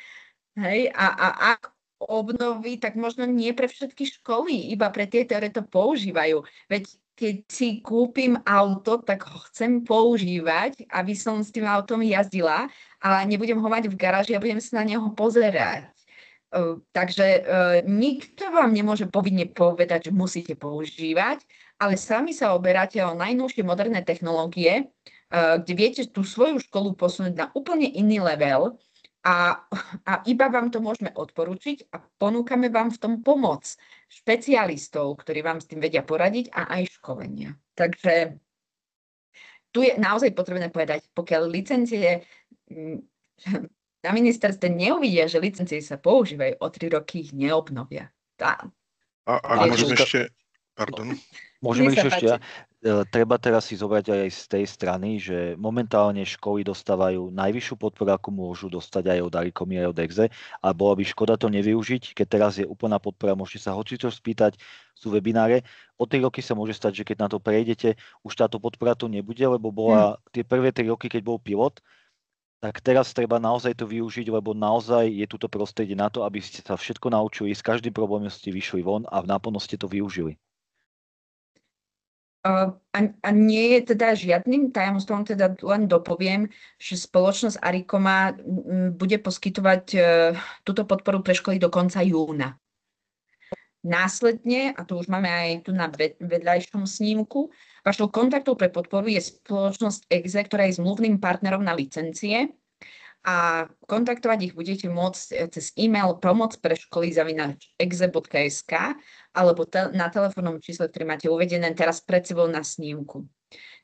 Hej? A ak obnoví, tak možno nie pre všetky školy, iba pre tie, ktoré to používajú. Veď keď si kúpim auto, tak ho chcem používať, aby som s tým autom jazdila, ale nebudem ho mať v garáži a budem sa na neho pozerať. Takže nikto vám nemôže povinne povedať, že musíte používať, ale sami sa oberáte o najnovšie moderné technológie, kde viete tú svoju školu posunúť na úplne iný level a iba vám to môžeme odporučiť a ponúkame vám v tom pomoc špecialistov, ktorí vám s tým vedia poradiť a aj školenia. Takže tu je naozaj potrebné povedať, pokiaľ licencie na ministerstve neuvidia, že licencie sa používajú, o 3 roky ich neobnovia. A môžem ešte... Pardon. Môžem ešte ja. Treba teraz si zobrať aj z tej strany, že momentálne školy dostávajú najvyššiu podporu, akú môžu dostať aj od Arikomy, aj od EXE, a bola by škoda to nevyužiť, keď teraz je úplná podpora, môžete sa hocičo spýtať, sú webináre. O 3 roky sa môže stať, že keď na to prejdete, už táto podpora tu nebude, lebo bola tie prvé 3 roky, keď bol pilot, tak teraz treba naozaj to využiť, lebo naozaj je tuto prostredie na to, aby ste sa všetko naučili, s každým problémom ste vyšli von a naplno ste to využili. A nie je teda žiadnym tajomstvom, teda len dopoviem, že spoločnosť Arikoma bude poskytovať túto podporu pre školy do konca júna. Následne, a to už máme aj tu na vedľajšom snímku, vašou kontaktou pre podporu je spoločnosť EXE, ktorá je zmluvným partnerom na licencie, a kontaktovať ich budete môcť cez e-mail pomoc@exe.sk alebo na telefónnom čísle, ktoré máte uvedené teraz pred sebou na snímku.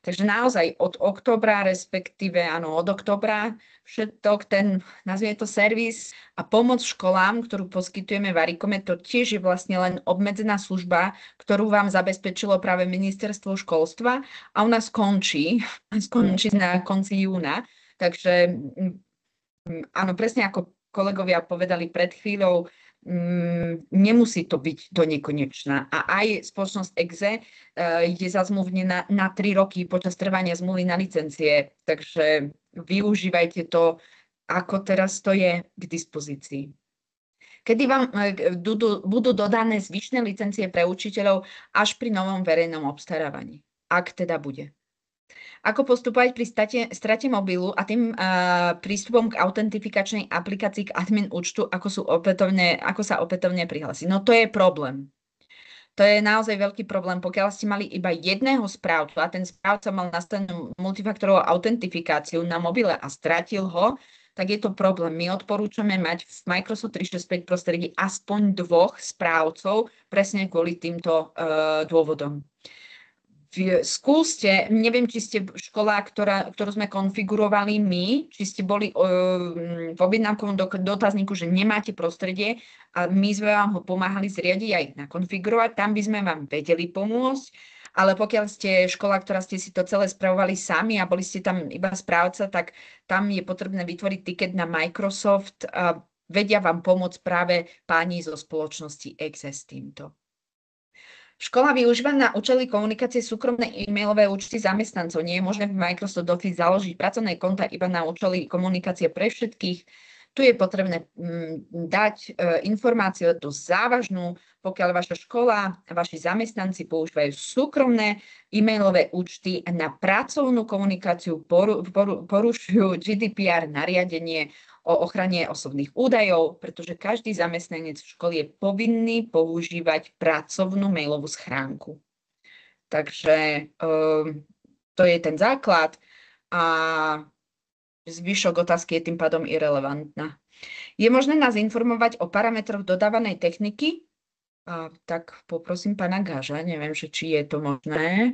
Takže naozaj od októbra, respektíve od októbra, všetok ten, nazvime to servis a pomoc školám, ktorú poskytujeme v Arikome, to tiež je vlastne len obmedzená služba, ktorú vám zabezpečilo práve ministerstvo školstva a u nás skončí na konci júna. Takže áno, presne ako kolegovia povedali pred chvíľou, nemusí to byť do nekonečna. A aj spoločnosť EXE je zazmluvnená na 3 roky počas trvania zmluvy na licencie. Takže využívajte to, ako teraz to je k dispozícii. Kedy vám budú dodané zvyšné licencie pre učiteľov až pri novom verejnom obstarávaní, ak teda bude. Ako postupovať pri strate mobilu a tým prístupom k autentifikačnej aplikácii k admin účtu, ako sa opätovne prihlásiť. No to je problém. To je naozaj veľký problém. Pokiaľ ste mali iba jedného správcu a ten správca mal nastavenú multifaktorovú autentifikáciu na mobile a stratil ho, tak je to problém. My odporúčame mať v Microsoft 365 prostredí aspoň 2 správcov presne kvôli týmto dôvodom. Skúste, neviem, či ste škola, ktorú sme konfigurovali my, či ste boli v objednávkovom dotazníku, že nemáte prostredie a my sme vám ho pomáhali zriadiť aj nakonfigurovať, tam by sme vám vedeli pomôcť, ale pokiaľ ste škola, ktorá ste si to celé spravovali sami a boli ste tam iba správca, tak tam je potrebné vytvoriť tiket na Microsoft a vedia vám pomôcť práve páni zo spoločnosti EXE s týmto. Škola využíva na účely komunikácie súkromné e-mailové účty zamestnancov. Nie je možné v Microsoft Office založiť pracovné konta iba na účely komunikácie pre všetkých. Tu je potrebné dať informáciu dosť závažnú, pokiaľ vaša škola a vaši zamestnanci používajú súkromné e-mailové účty na pracovnú komunikáciu, porušujú GDPR nariadenie o ochrane osobných údajov, pretože každý zamestnanec v škole je povinný používať pracovnú mailovú schránku. Takže to je ten základ a zvyšok otázky je tým pádom irelevantná. Je možné nás informovať o parametroch dodávanej techniky? Tak poprosím pána Gáža, neviem, či je to možné.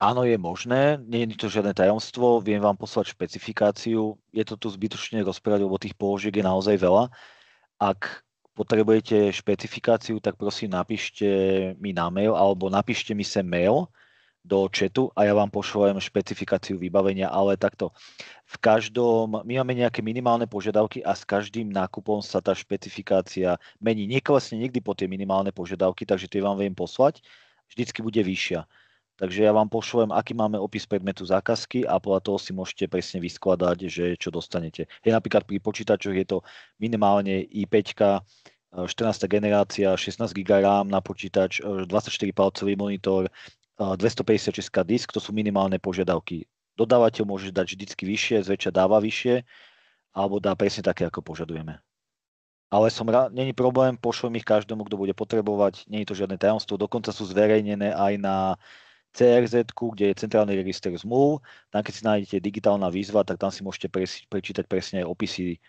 Áno, je možné, nie je to žiadne tajomstvo, viem vám poslať špecifikáciu, je to tu zbytočne rozprávať, lebo tých položiek je naozaj veľa. Ak potrebujete špecifikáciu, tak prosím napíšte mi na mail alebo napíšte mi sem mail do chatu a ja vám pošlem špecifikáciu vybavenia, ale takto. My máme nejaké minimálne požiadavky a s každým nákupom sa tá špecifikácia mení. Neklesne nikdy po tie minimálne požiadavky, takže tie vám viem poslať, vždycky bude vyššia. Takže ja vám pošlem, aký máme opis predmetu zákazky a podľa toho si môžete presne vyskladať, že čo dostanete. Napríklad pri počítačoch je to minimálne i5, 14. generácia, 16 GB RAM na počítač, 24-palcový monitor, 256 disk, to sú minimálne požiadavky. Dodávateľ môže dať vždycky vyššie, zväčša dáva vyššie, alebo dá presne také, ako požadujeme. Ale není problém, pošlem ich každému, kto bude potrebovať, nie je to žiadne tajomstvo, dokonca sú zverejnené aj na CRZ-ku, kde je centrálny register zmluv. Tam, keď si nájdete digitálna výzva, tak tam si môžete prečítať presne aj opisy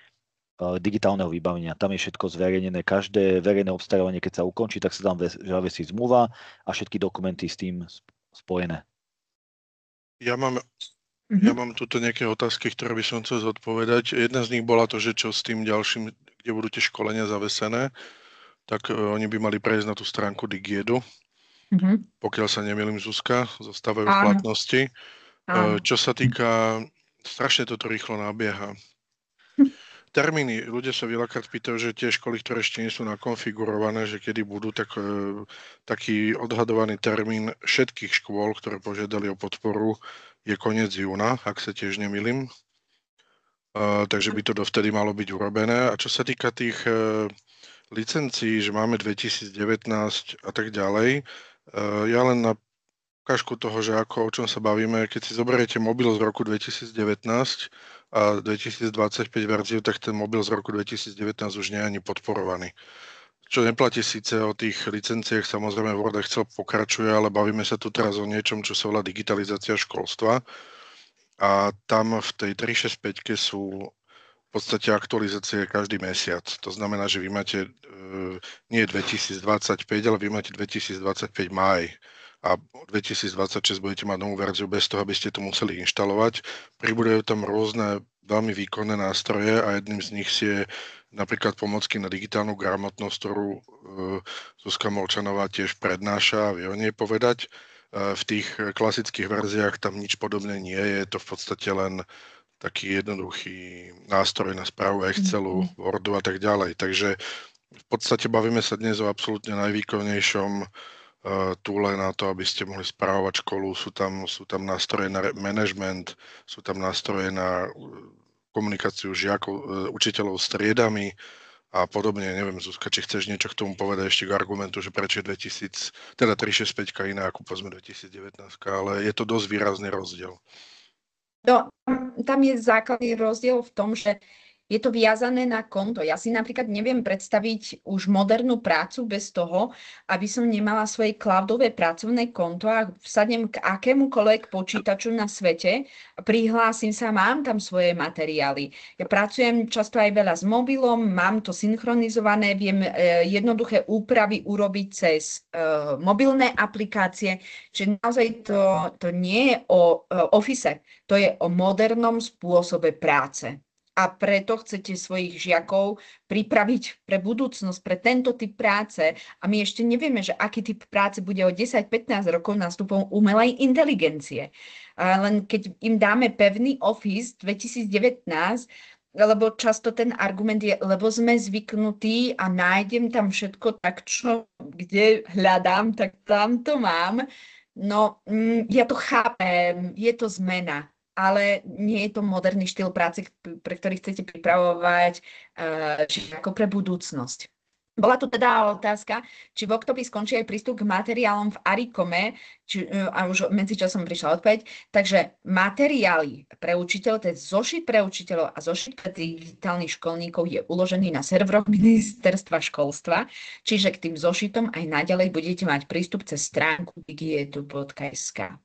digitálneho vybavenia. Tam je všetko zverejnené. Každé verejné obstarávanie, keď sa ukončí, tak sa tam zavesí zmluva a všetky dokumenty s tým spojené. Ja mám tuto nejaké otázky, ktoré by som chcel zodpovedať. Jedna z nich bola to, že čo s tým ďalším, kde budú tie školenia zavesené. tak oni by mali prejsť na tú stránku Digiedu. Pokiaľ sa nemýlim, Zuzka, zostávajú v platnosti. Čo sa týka, strašne toto rýchlo nabieha. Termíny, ľudia sa veľakrát pýtajú, že tie školy, ktoré ešte nie sú nakonfigurované, že kedy budú, tak taký odhadovaný termín všetkých škôl, ktoré požiadali o podporu, je koniec júna, ak sa tiež nemýlim. Takže by to dovtedy malo byť urobené. A čo sa týka tých licencií, že máme 2019 a tak ďalej, ja len na ukážku toho, že o čom sa bavíme, keď si zoberiete mobil z roku 2019 a 2025 verziu, tak ten mobil z roku 2019 už nie je ani podporovaný. Čo neplatí síce o tých licenciách, samozrejme Word Excel pokračuje, ale bavíme sa tu teraz o niečom, čo sa volá digitalizácia školstva. A tam v tej 365 sú v podstate aktualizácie každý mesiac. To znamená, že vy máte nie 2025, ale vy máte 2025 máj. A 2026 budete mať novú verziu bez toho, aby ste to museli inštalovať. Pribúdajú tam rôzne veľmi výkonné nástroje a jedným z nich je napríklad pomocky na digitálnu gramotnosť, ktorú Zuzka Molčanová tiež prednáša a vie o nej povedať. V tých klasických verziách tam nič podobné nie je. Je to v podstate len taký jednoduchý nástroj na správu Excelu, Wordu a tak ďalej. Takže v podstate bavíme sa dnes o absolútne najvýkonnejšom toole na to, aby ste mohli správovať školu. Sú tam nástroje na management, sú tam nástroje na komunikáciu žiakov, učiteľov s triedami a podobne. Neviem, Zuzka, či chceš niečo k tomu povedať ešte k argumentu, že prečo je 365 iná ako povedzme 2019, ale je to dosť výrazný rozdiel. No, tam je základný rozdiel v tom, že je to viazané na konto. Ja si napríklad neviem predstaviť už modernú prácu bez toho, aby som nemala svoje cloudové pracovné konto a vsadnem k akémukoľvek počítaču na svete, prihlásim sa, mám tam svoje materiály. Ja pracujem často aj veľa s mobilom, mám to synchronizované, viem jednoduché úpravy urobiť cez mobilné aplikácie, čiže naozaj to nie je o Office, to je o modernom spôsobe práce. A preto chcete svojich žiakov pripraviť pre budúcnosť, pre tento typ práce. A my ešte nevieme, že aký typ práce bude o 10-15 rokov nástupom umelej inteligencie. Len keď im dáme pevný Office 2019, lebo často ten argument je, lebo sme zvyknutí a nájdem tam všetko tak, čo kde hľadám, tak tam to mám. No, ja to chápem, je to zmena. Ale nie je to moderný štýl práce, pre ktorý chcete pripravovať ako pre budúcnosť. Bola tu teda otázka, či v oktobri skončí aj prístup k materiálom v Arikome, a už medzičasom prišla odpoveď. Takže materiály pre učiteľov, to je zošit pre učiteľov a zošit pre digitálnych školníkov je uložený na serveroch ministerstva školstva, čiže k tým zošitom aj naďalej budete mať prístup cez stránku digiedu.sk.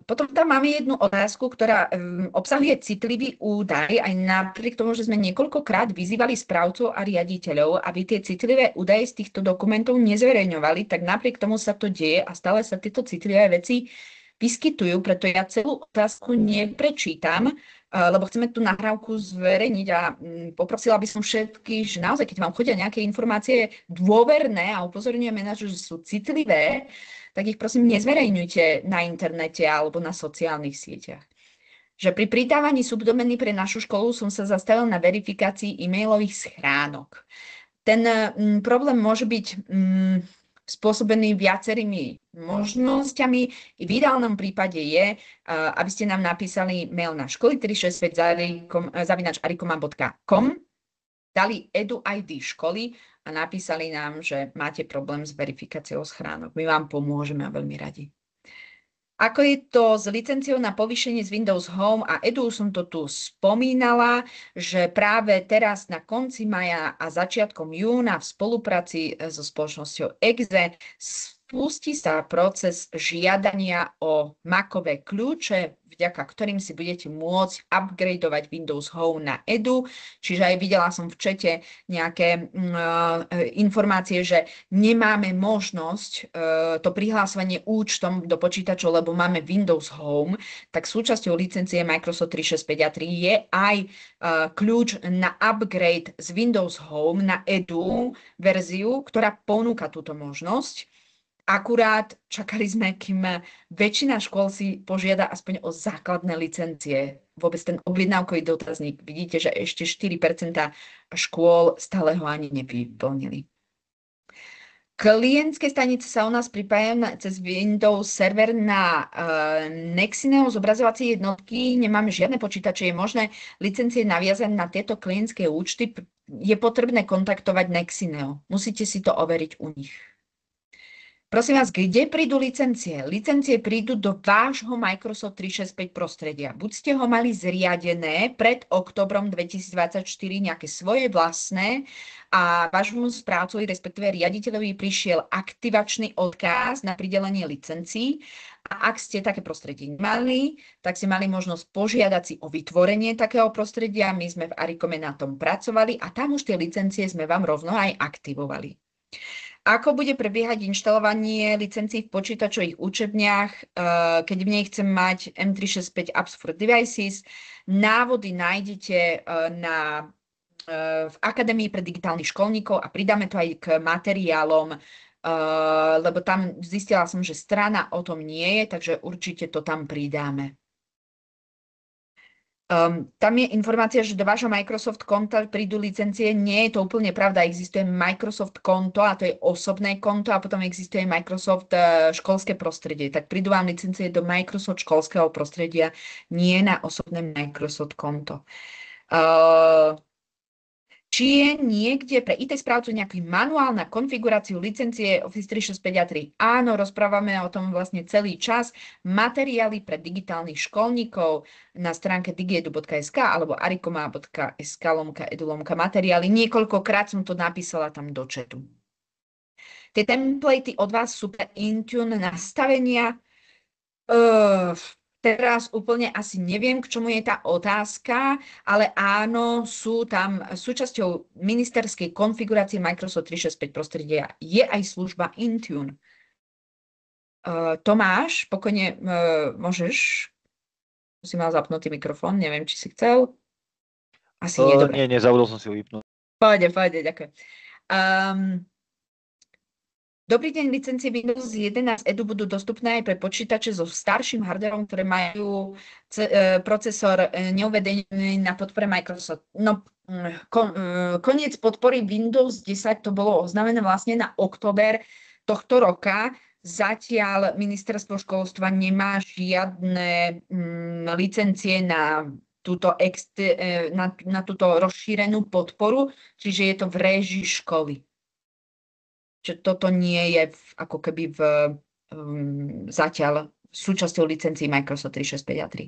Potom tam máme jednu otázku, ktorá obsahuje citlivý údaj, aj napriek tomu, že sme niekoľkokrát vyzývali správcov a riaditeľov, aby tie citlivé údaje z týchto dokumentov nezverejňovali, tak napriek tomu sa to deje a stále sa tieto citlivé veci vyskytujú, preto ja celú otázku neprečítam, lebo chceme tú nahrávku zverejniť a poprosila by som všetkých, že naozaj, keď vám chodia nejaké informácie dôverné a upozorňujeme na to, že sú citlivé, tak ich prosím nezverejňujte na internete alebo na sociálnych sieťach. Že pri pridávaní subdomény pre našu školu som sa zastavil na verifikácii e-mailových schránok. Ten problém môže byť spôsobený viacerými možnosťami. V ideálnom prípade je, aby ste nám napísali mail na školy365@arikoma.com, dali edu-ID školy a napísali nám, že máte problém s verifikáciou schránok. My vám pomôžeme a veľmi radi. Ako je to s licenciou na povýšenie z Windows Home a Edu, som to tu spomínala, že práve teraz na konci maja a začiatkom júna v spolupráci so spoločnosťou EXE spustí sa proces žiadania o Macové kľúče, vďaka ktorým si budete môcť upgradeovať Windows Home na Edu. Čiže aj videla som v čete nejaké informácie, že nemáme možnosť to prihlásovanie účtom do počítačov, lebo máme Windows Home, tak súčasťou licencie Microsoft 365 a 3 je aj kľúč na upgrade z Windows Home na Edu verziu, ktorá ponúka túto možnosť. Akurát čakali sme, kým väčšina škôl si požiada aspoň o základné licencie. Vôbec ten objednávkový dotazník. Vidíte, že ešte 4% škôl stále ho ani nevyplnili. Klientské stanice sa u nás pripájajú cez Windows Server na Nexineo zobrazovacie jednotky. Nemáme žiadne počítače. Je možné licencie naviazať na tieto klientské účty. Je potrebné kontaktovať Nexineo. Musíte si to overiť u nich. Prosím vás, kde prídu licencie? Licencie prídu do vášho Microsoft 365 prostredia. Buď ste ho mali zriadené pred oktobrom 2024 nejaké svoje vlastné a vášmu správcovi, respektíve riaditeľovi prišiel aktivačný odkaz na pridelenie licencií. A ak ste také prostredie nemali, tak ste mali možnosť požiadať si o vytvorenie takého prostredia. My sme v Arikome na tom pracovali a tam už tie licencie sme vám rovno aj aktivovali. Ako bude prebiehať inštalovanie licencií v počítačových učebniach, keď v nej chcem mať M365 Apps for Devices? Návody nájdete v Akadémii pre digitálnych školníkov a pridáme to aj k materiálom, lebo tam zistila som, že strana o tom nie je, takže určite to tam pridáme. Tam je informácia, že do vášho Microsoft konta prídu licencie. Nie je to úplne pravda. Existuje Microsoft konto a to je osobné konto a potom existuje Microsoft školské prostredie. Tak prídu vám licencie do Microsoft školského prostredia, nie na osobné Microsoft konto. Či je niekde pre IT správcu nejaký manuál na konfiguráciu licencie Office 365 a 3? Áno, rozprávame o tom vlastne celý čas. Materiály pre digitálnych školníkov na stránke digiedu.sk alebo arikoma.sk/edu/materiály. Niekoľkokrát som to napísala tam do chatu. Tie templatey od vás sú pre Intune nastavenia. Teraz úplne asi neviem, k čomu je tá otázka, ale áno, sú tam súčasťou ministerskej konfigurácie Microsoft 365 prostredia je aj služba Intune. Tomáš, pokojne môžeš, si mal zapnutý mikrofón, neviem, či si chcel. Asi nie, dobre. Nie, nezabudol som si ho vypnúť. Pohode, ďakujem. Dobrý deň, licencie Windows 11 Edu budú dostupné aj pre počítače so starším hardwarom, ktoré majú procesor neuvedený na podpore Microsoft. No, koniec podpory Windows 10 to bolo oznámené vlastne na október tohto roka. Zatiaľ ministerstvo školstva nemá žiadne licencie na túto rozšírenú podporu, čiže je to v réžii školy. Čiže toto nie je ako keby zatiaľ súčasťou licencií Microsoft 365 a 3.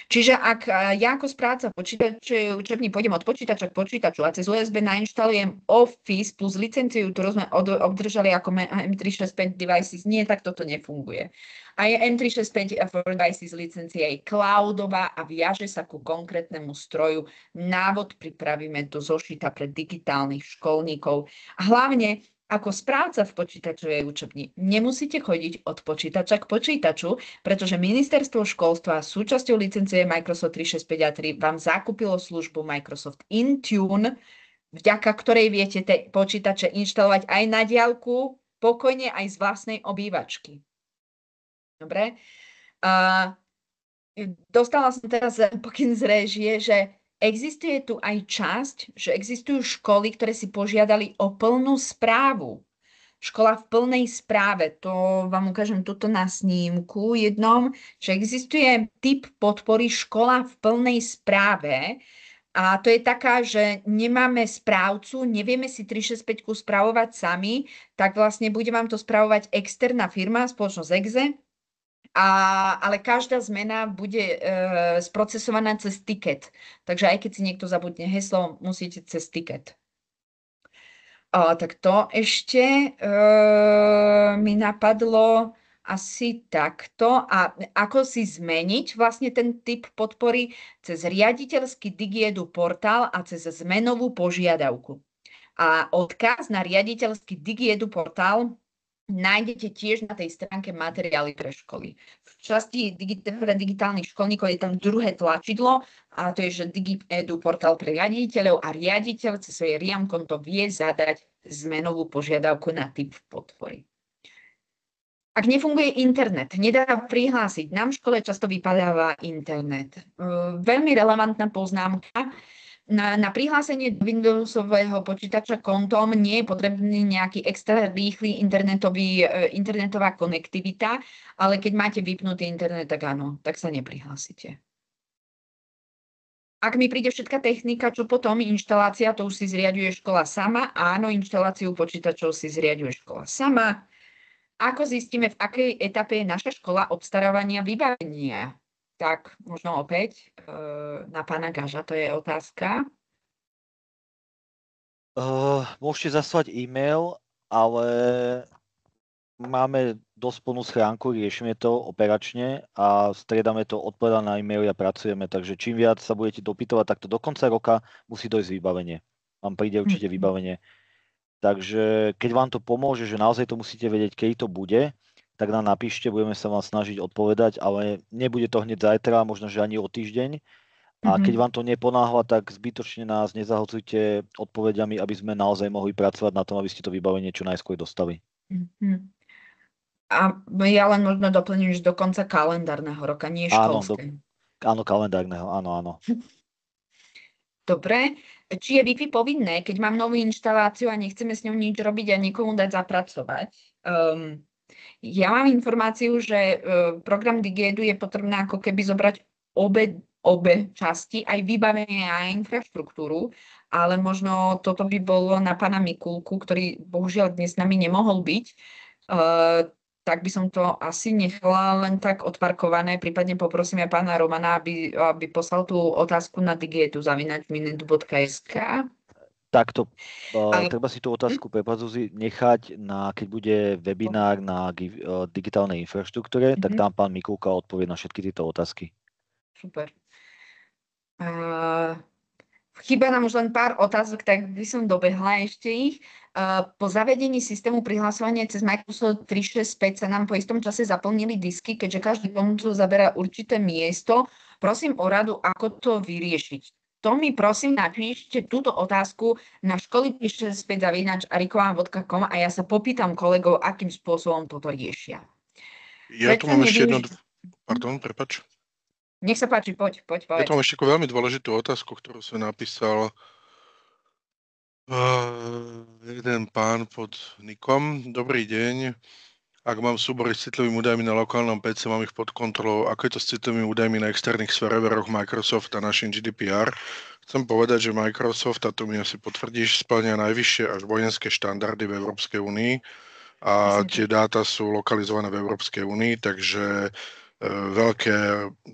Čiže ak ja ako správca počítačovej učební pôjdem od počítača k počítaču a cez USB nainštalujem Office plus licenciu, ktorú sme obdržali ako M365 Devices, nie, tak toto nefunguje. A je M365 for Devices licencia je cloudová a viaže sa ku konkrétnemu stroju. Návod pripravíme do zošita pre digitálnych školníkov. A hlavne ako správca v počítačovej učebni nemusíte chodiť od počítača k počítaču, pretože ministerstvo školstva súčasťou licencie Microsoft 365 a 3 vám zakúpilo službu Microsoft Intune, vďaka ktorej viete tie počítače inštalovať aj na diaľku, pokojne aj z vlastnej obývačky. Dobre? Dostala som teraz pokyn z réžie, že existuje tu aj časť, že existujú školy, ktoré si požiadali o plnú správu. Škola v plnej správe, to vám ukážem tuto na snímku jednom, že existuje typ podpory škola v plnej správe a to je taká, že nemáme správcu, nevieme si 365 spravovať sami, tak vlastne bude vám to spravovať externá firma, spoločnosť EXE, ale každá zmena bude sprocesovaná cez ticket. Takže aj keď si niekto zabudne heslo, musíte cez ticket. Tak to ešte mi napadlo asi takto. A ako si zmeniť vlastne ten typ podpory cez riaditeľský Digiedu portál a cez zmenovú požiadavku. A odkaz na riaditeľský Digiedu portál nájdete tiež na tej stránke materiály pre školy. V časti pre digitálnych školníkov je tam druhé tlačidlo a to je, že Digiedu portál pre riaditeľov a riaditeľ cez svoje RIAM konto vie zadať zmenovú požiadavku na typ podpory. Ak nefunguje internet, nedá prihlásiť. Nám v škole často vypadáva internet. Veľmi relevantná poznámka. Na prihlásenie do Windowsového počítača kontom nie je potrebný nejaký extra rýchly internetová konektivita, ale keď máte vypnutý internet, tak áno, tak sa neprihlásite. Ak mi príde všetká technika, čo potom inštalácia, to už si zriaďuje škola sama. Áno, inštaláciu počítačov si zriaďuje škola sama. Ako zistíme, v akej etape je naša škola obstarávania vybavenia? Tak možno opäť na pána Gaža, to je otázka. Môžete zaslať e-mail, ale máme dosť plnú schránku, riešime to operačne a striedame to, odpovedá na e-mail a pracujeme, takže čím viac sa budete dopytovať, takto do konca roka musí dojsť vybavenie. Vám príde určite vybavenie. Takže keď vám to pomôže, že naozaj to musíte vedieť, keď to bude, tak nám napíšte, budeme sa vám snažiť odpovedať, ale nebude to hneď zajtra, možno, že ani o týždeň. A keď vám to neponáhla, tak zbytočne nás nezahlcujte odpovediami, aby sme naozaj mohli pracovať na tom, aby ste to vybavenie čo najskôr dostali. A ja len možno doplním, že do konca kalendárneho roka, nie školského. Áno, kalendárneho, áno. Dobre. Či je Wi-Fi povinné, keď mám novú inštaláciu a nechceme s ňou nič robiť a nikomu dať zapracovať? Ja mám informáciu, že program Digiedu je potrebné ako keby zobrať obe časti, aj vybavenie a infraštruktúru, ale možno toto by bolo na pána Mikulku, ktorý bohužiaľ dnes s nami nemohol byť, tak by som to asi nechala len tak odparkované. Prípadne poprosím aj pána Romana, aby poslal tú otázku na digiedu@minetu.sk. Takto, treba si tú otázku pre Zuzi nechať, keď bude webinár na digitálnej infraštruktúre, tak tam pán Mikulka odpovie na všetky tieto otázky. Super. Chýba nám už len pár otázok, tak by som dobehla ešte ich. Po zavedení systému prihlasovania cez Microsoft 365 sa nám po istom čase zaplnili disky, keďže každý pomocou zaberá určité miesto. Prosím o radu, ako to vyriešiť. To mi prosím napíšte túto otázku na školy365@ariková.com a ja sa popýtam kolegov, akým spôsobom toto riešia. Ja tu mám ešte jedno... Pardon, prepáč. Nech sa páči, poď. Ja tu mám ešte veľmi dôležitú otázku, ktorú som napísal jeden pán pod nikom. Dobrý deň. Ak mám súbory s citlivými údajmi na lokálnom PC, mám ich pod kontrolou. Ako je to s citlivými údajmi na externých serveroch Microsoft a našim GDPR? Chcem povedať, že Microsoft, a to mi asi potvrdíš, spĺňa najvyššie až vojenské štandardy v Európskej únii a tie dáta sú lokalizované v Európskej únii, takže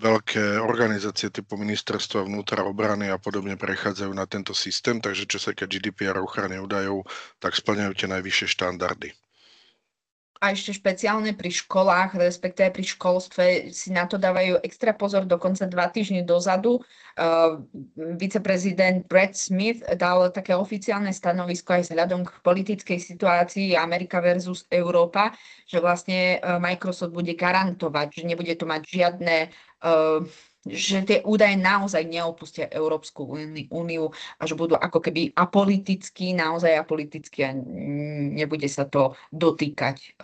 veľké organizácie typu ministerstva vnútra, obrany a podobne prechádzajú na tento systém, takže čo sa týka GDPR ochrany údajov, tak spĺňajú tie najvyššie štandardy. A ešte špeciálne pri školách, respektíve pri školstve si na to dávajú extra pozor. Dokonca 2 týždne dozadu viceprezident Brad Smith dal také oficiálne stanovisko aj vzhľadom k politickej situácii Amerika versus Európa, že vlastne Microsoft bude garantovať, že nebude to mať žiadne že tie údaje naozaj neopustia Európsku úniu a že budú ako keby apolitickí a nebude sa to dotýkať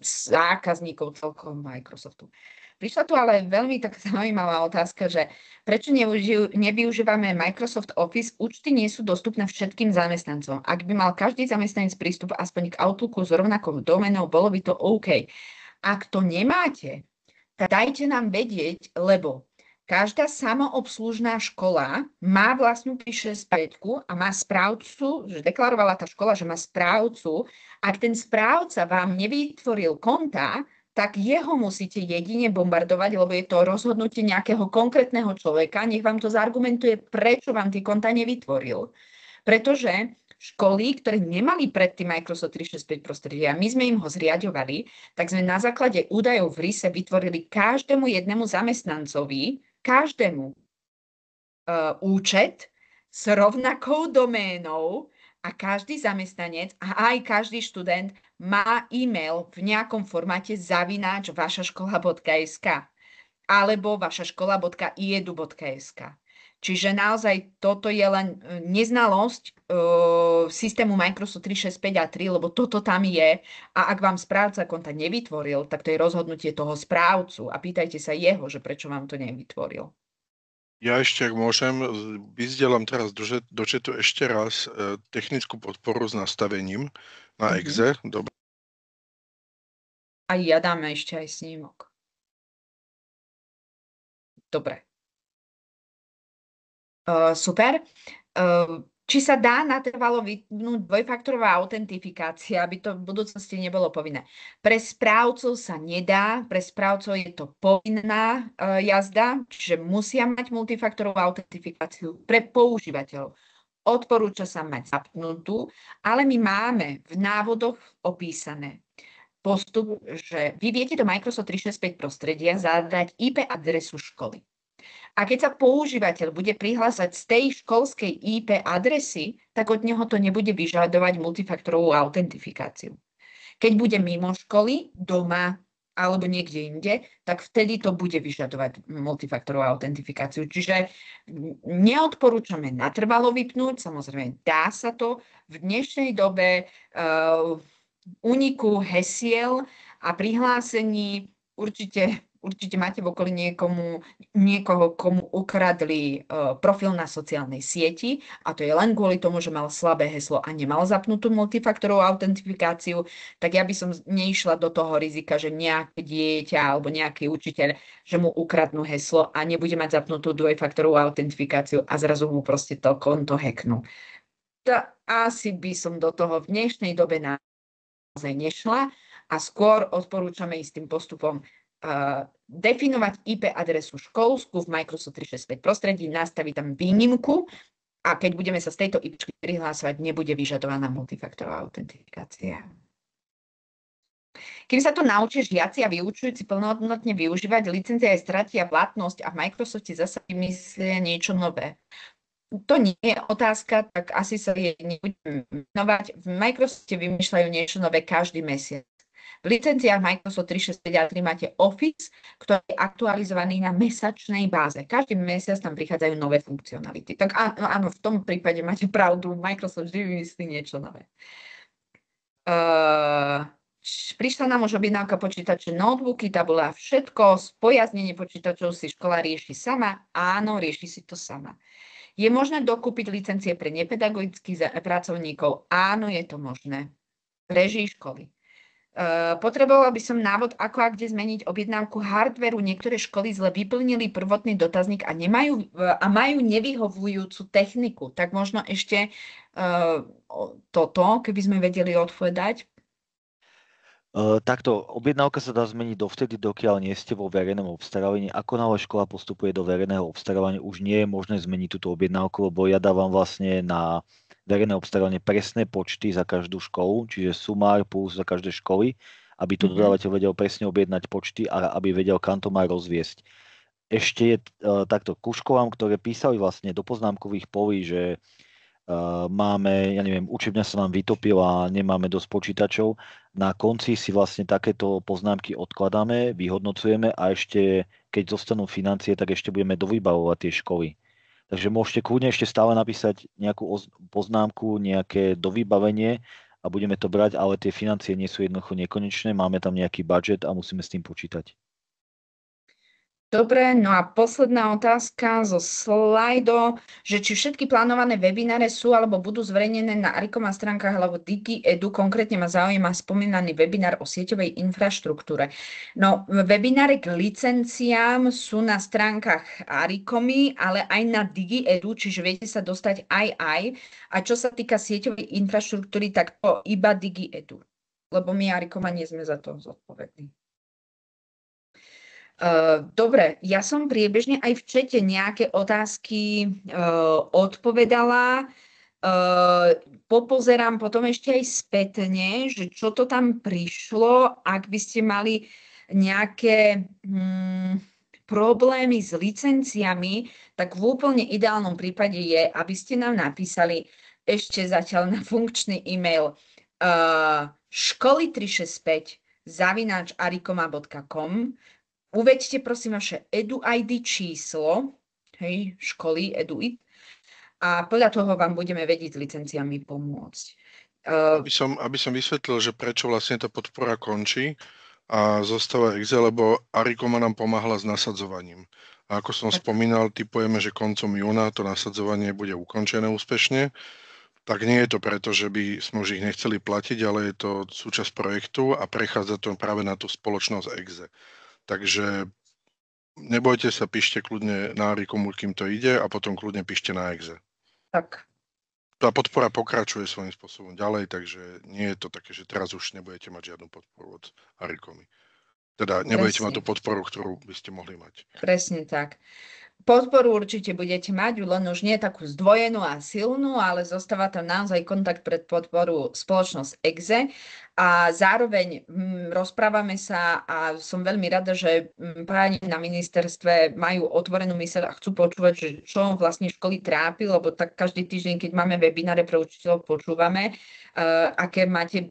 zákazníkov celkom Microsoftu. Prišla tu ale veľmi tak zaujímavá otázka, že prečo nevyužívame Microsoft Office? Účty nie sú dostupné všetkým zamestnancom. Ak by mal každý zamestnanec prístup aspoň k Outlooku s rovnakou doménou, bolo by to OK. Ak to nemáte, tak dajte nám vedieť, lebo každá samoobslužná škola má vlastnú 365 a má správcu, že deklarovala tá škola, že má správcu. Ak ten správca vám nevytvoril konta, tak jeho musíte jedine bombardovať, lebo je to rozhodnutie nejakého konkrétneho človeka. Nech vám to zargumentuje, prečo vám tie konta nevytvoril. Pretože školy, ktoré nemali predtým Microsoft 365 prostredie a my sme im ho zriaďovali, tak sme na základe údajov v RISE vytvorili každému jednému zamestnancovi, účet s rovnakou doménou a každý zamestnanec a aj každý študent má e-mail v nejakom formáte @vašaškola.sk alebo vašaškola.iedu.sk. Čiže naozaj toto je len neznalosť systému Microsoft 365 a 3, lebo toto tam je a ak vám správca konta nevytvoril, tak to je rozhodnutie toho správcu a pýtajte sa jeho, že prečo vám to nevytvoril. Ja ešte, ak môžem, vyzdielam teraz do chatu ešte raz technickú podporu s nastavením na exe. Dobre. A ja dáme ešte aj snímok. Dobre. Super. Či sa dá natrvalo vypnúť dvojfaktorová autentifikácia, aby to v budúcnosti nebolo povinné? Pre správcov sa nedá, pre správcov je to povinná jazda, čiže musia mať multifaktorovú autentifikáciu. Pre používateľov odporúča sa mať zapnutú, ale my máme v návodoch opísané postup, že vy viete do Microsoft 365 prostredia zadať IP adresu školy. A keď sa používateľ bude prihlásať z tej školskej IP adresy, tak od neho to nebude vyžadovať multifaktorovú autentifikáciu. Keď bude mimo školy, doma alebo niekde inde, tak vtedy to bude vyžadovať multifaktorovú autentifikáciu. Čiže neodporúčame natrvalo vypnúť, samozrejme dá sa to v dnešnej dobe úniku hesiel a prihlásení určite máte v okolí niekoho, komu ukradli profil na sociálnej sieti a to je len kvôli tomu, že mal slabé heslo a nemal zapnutú multifaktorovú autentifikáciu, tak ja by som neišla do toho rizika, že nejaké dieťa alebo nejaký učiteľ, že mu ukradnú heslo a nebude mať zapnutú dvojfaktorovú autentifikáciu a zrazu mu proste to konto hacknú. Asi by som do toho v dnešnej dobe naozaj nešla a skôr odporúčame ísť tým postupom definovať IP adresu školskú v Microsoft 365 prostredí, nastaviť tam výnimku a keď budeme sa z tejto IP prihlásovať, nebude vyžadovaná multifaktorová autentifikácia. Kým sa to naučia žiaci a vyučujúci plnohodnotne využívať, licencia aj stratia platnosť a v Microsofte zasa vymyslia niečo nové. To nie je otázka, tak asi sa jej nebudem venovať. V Microsofte vymýšľajú niečo nové každý mesiac. V licenciách Microsoft 365 a 3 máte Office, ktorý je aktualizovaný na mesačnej báze. Každý mesiac tam prichádzajú nové funkcionality. Tak áno, v tom prípade máte pravdu, Microsoft vždy vymyslí niečo nové. Prišla nám už objednávka počítače, notebooky, tabula, všetko. Spojaznenie počítačov si škola rieši sama. Áno, rieši si to sama. Je možné dokúpiť licencie pre nepedagogických pracovníkov? Áno, je to možné. V režii školy. Potrebovala by som návod, ako a kde zmeniť objednávku hardvéru. Niektoré školy zle vyplnili prvotný dotazník a majú nevyhovujúcu techniku. Tak možno ešte toto, keby sme vedeli odpovedať. Takto, objednávka sa dá zmeniť dovtedy, dokiaľ nie ste vo verejnom obstarávaní. Ako náhle škola postupuje do verejného obstarávania, už nie je možné zmeniť túto objednávku, lebo ja dávam vlastne na verejné obstarávanie presné počty za každú školu, čiže sumár plus za každé školy, aby to dodávateľ vedel presne objednať počty a aby vedel, kam to má rozviesť. Ešte je takto, ku školám, ktoré písali vlastne do poznámkových polí, že máme, ja neviem, učebňa sa nám vytopila, nemáme dosť počítačov. Na konci si vlastne takéto poznámky odkladáme, vyhodnocujeme a ešte, keď zostanú financie, tak ešte budeme dovybavovať tie školy. Takže môžete kľudne ešte stále napísať nejakú poznámku, nejaké dovybavenie a budeme to brať, ale tie financie nie sú jednoducho nekonečné, máme tam nejaký budget a musíme s tým počítať. Dobre, no a posledná otázka zo slajdo, že či všetky plánované webináre sú alebo budú zverejnené na Arikoma stránkach alebo DigiEdu, konkrétne ma zaujíma spomínaný webinár o sieťovej infraštruktúre. No, webináre k licenciám sú na stránkach Arikomy, ale aj na DigiEdu, čiže viete sa dostať aj. A čo sa týka sieťovej infraštruktúry, tak to iba DigiEdu, lebo my Arikoma nie sme za to zodpovední. Dobre, ja som priebežne aj v čete nejaké otázky odpovedala. Popozerám potom ešte aj spätne, že čo to tam prišlo, ak by ste mali nejaké problémy s licenciami, tak v úplne ideálnom prípade je, aby ste nám napísali ešte zatiaľ na funkčný e-mail školy365@arikoma.com. Uveďte prosím vaše EduID číslo, hej, školy EduID, a podľa toho vám budeme vedieť s licenciami pomôcť. Aby som vysvetlil, že prečo vlastne tá podpora končí a zostáva EGZE, lebo Arikoma nám pomáhala s nasadzovaním. A ako som spomínal, tipujeme, že koncom júna to nasadzovanie bude ukončené úspešne. Tak nie je to preto, že by sme už ich nechceli platiť, ale je to súčasť projektu a prechádza to práve na tú spoločnosť EGZE. Takže nebojte sa, píšte kľudne na Arikomu, kým to ide, a potom kľudne píšte na EGZE. Tak. Tá podpora pokračuje svojím spôsobom ďalej, takže nie je to také, že teraz už nebudete mať žiadnu podporu od Arikomy. Teda nebudete mať tú podporu, ktorú by ste mohli mať. Presne tak. Podporu určite budete mať, len už nie takú zdvojenú a silnú, ale zostáva tam naozaj kontakt pre podporu spoločnosť EGZE a zároveň rozprávame sa a som veľmi rada, že páni na ministerstve majú otvorenú myseľ a chcú počúvať, že čo vlastne školy trápi, lebo tak každý týždeň, keď máme webináre pre učiteľov, počúvame, aké máte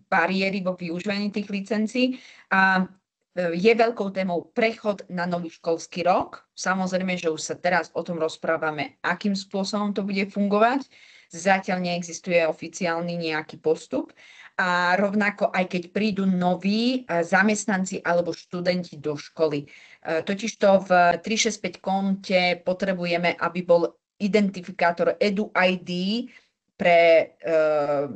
bariéry vo využívaní tých licencií. A je veľkou témou prechod na nový školský rok. Samozrejme, že už sa teraz o tom rozprávame, akým spôsobom to bude fungovať. Zatiaľ neexistuje oficiálny nejaký postup. A rovnako aj keď prídu noví zamestnanci alebo študenti do školy. Totižto v 365 konte potrebujeme, aby bol identifikátor EduID pre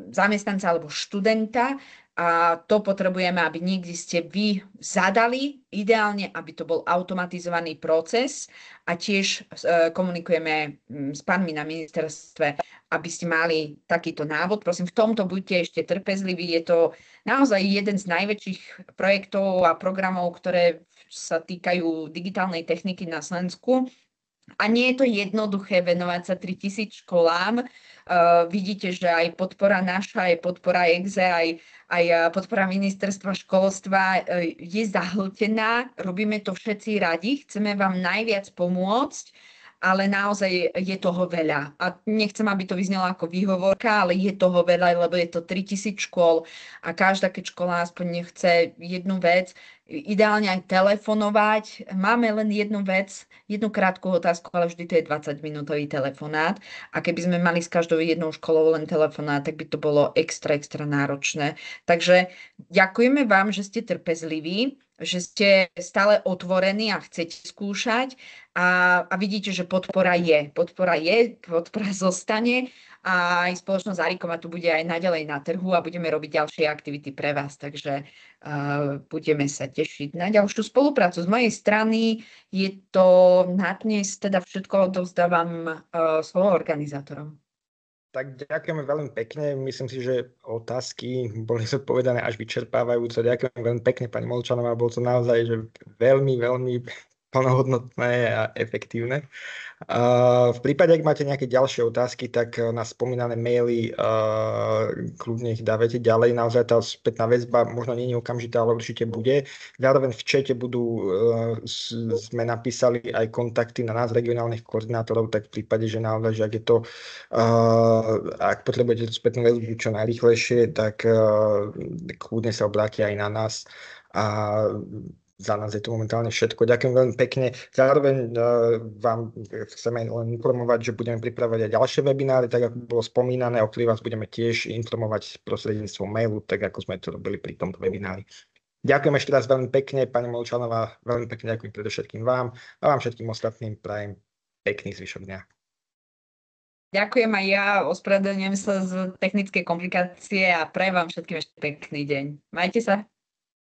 zamestnanca alebo študenta. A to potrebujeme, aby niekde ste vy zadali, ideálne, aby to bol automatizovaný proces a tiež komunikujeme s pánmi na ministerstve, aby ste mali takýto návod. Prosím, v tomto buďte ešte trpezliví. Je to naozaj jeden z najväčších projektov a programov, ktoré sa týkajú digitálnej techniky na Slovensku. A nie je to jednoduché venovať sa 3000 školám. Vidíte, že aj podpora naša, aj podpora EGZE, aj podpora ministerstva školstva je zahltená. Robíme to všetci radi, chceme vám najviac pomôcť, ale naozaj je toho veľa. A nechcem, aby to vyznelo ako výhovorka, ale je toho veľa, lebo je to 3000 škôl a každá, keď škola aspoň nechce jednu vec, ideálne aj telefonovať. Máme len jednu vec, jednu krátku otázku, ale vždy to je 20-minútový telefonát. A keby sme mali s každou jednou školou len telefonát, tak by to bolo extra náročné. Takže ďakujeme vám, že ste trpezliví, že ste stále otvorení a chcete skúšať a vidíte, že podpora zostane a aj spoločnosť Arikoma tu bude aj naďalej na trhu a budeme robiť ďalšie aktivity pre vás, takže budeme sa tešiť na ďalšiu spoluprácu. Z mojej strany je to na dnes teda všetko, odovzdávam slovo organizátorom. Tak ďakujeme veľmi pekne. Myslím si, že otázky boli zodpovedané až vyčerpávajúce. Ďakujem veľmi pekne, pani Molčanová. Bolo to naozaj že veľmi plnohodnotné a efektívne. V prípade, ak máte nejaké ďalšie otázky, tak na spomínané maily kľudne ich dávajte ďalej. Naozaj tá spätná väzba možno nie je okamžitá, ale určite bude. Zároveň v čete sme napísali aj kontakty na nás, regionálnych koordinátorov, tak v prípade, že naozaj, že ak je to, ak potrebujete tú spätnú väzbu čo najrýchlejšie, tak kľudne sa obráte aj na nás a za nás je to momentálne všetko. Ďakujem veľmi pekne. Zároveň vám chceme len informovať, že budeme pripravovať aj ďalšie webináry, tak ako bolo spomínané, o ktorých vás budeme tiež informovať prostredníctvom mailu, tak ako sme to robili pri tomto webinári. Ďakujem ešte raz veľmi pekne, pani Molčanová, veľmi pekne ďakujem predovšetkým vám a vám všetkým ostatným prajem pekný zvyšok dňa. Ďakujem aj ja, ospravedlňujem sa z technickej komplikácie a prajem vám všetkým ešte pekný deň. Majte sa.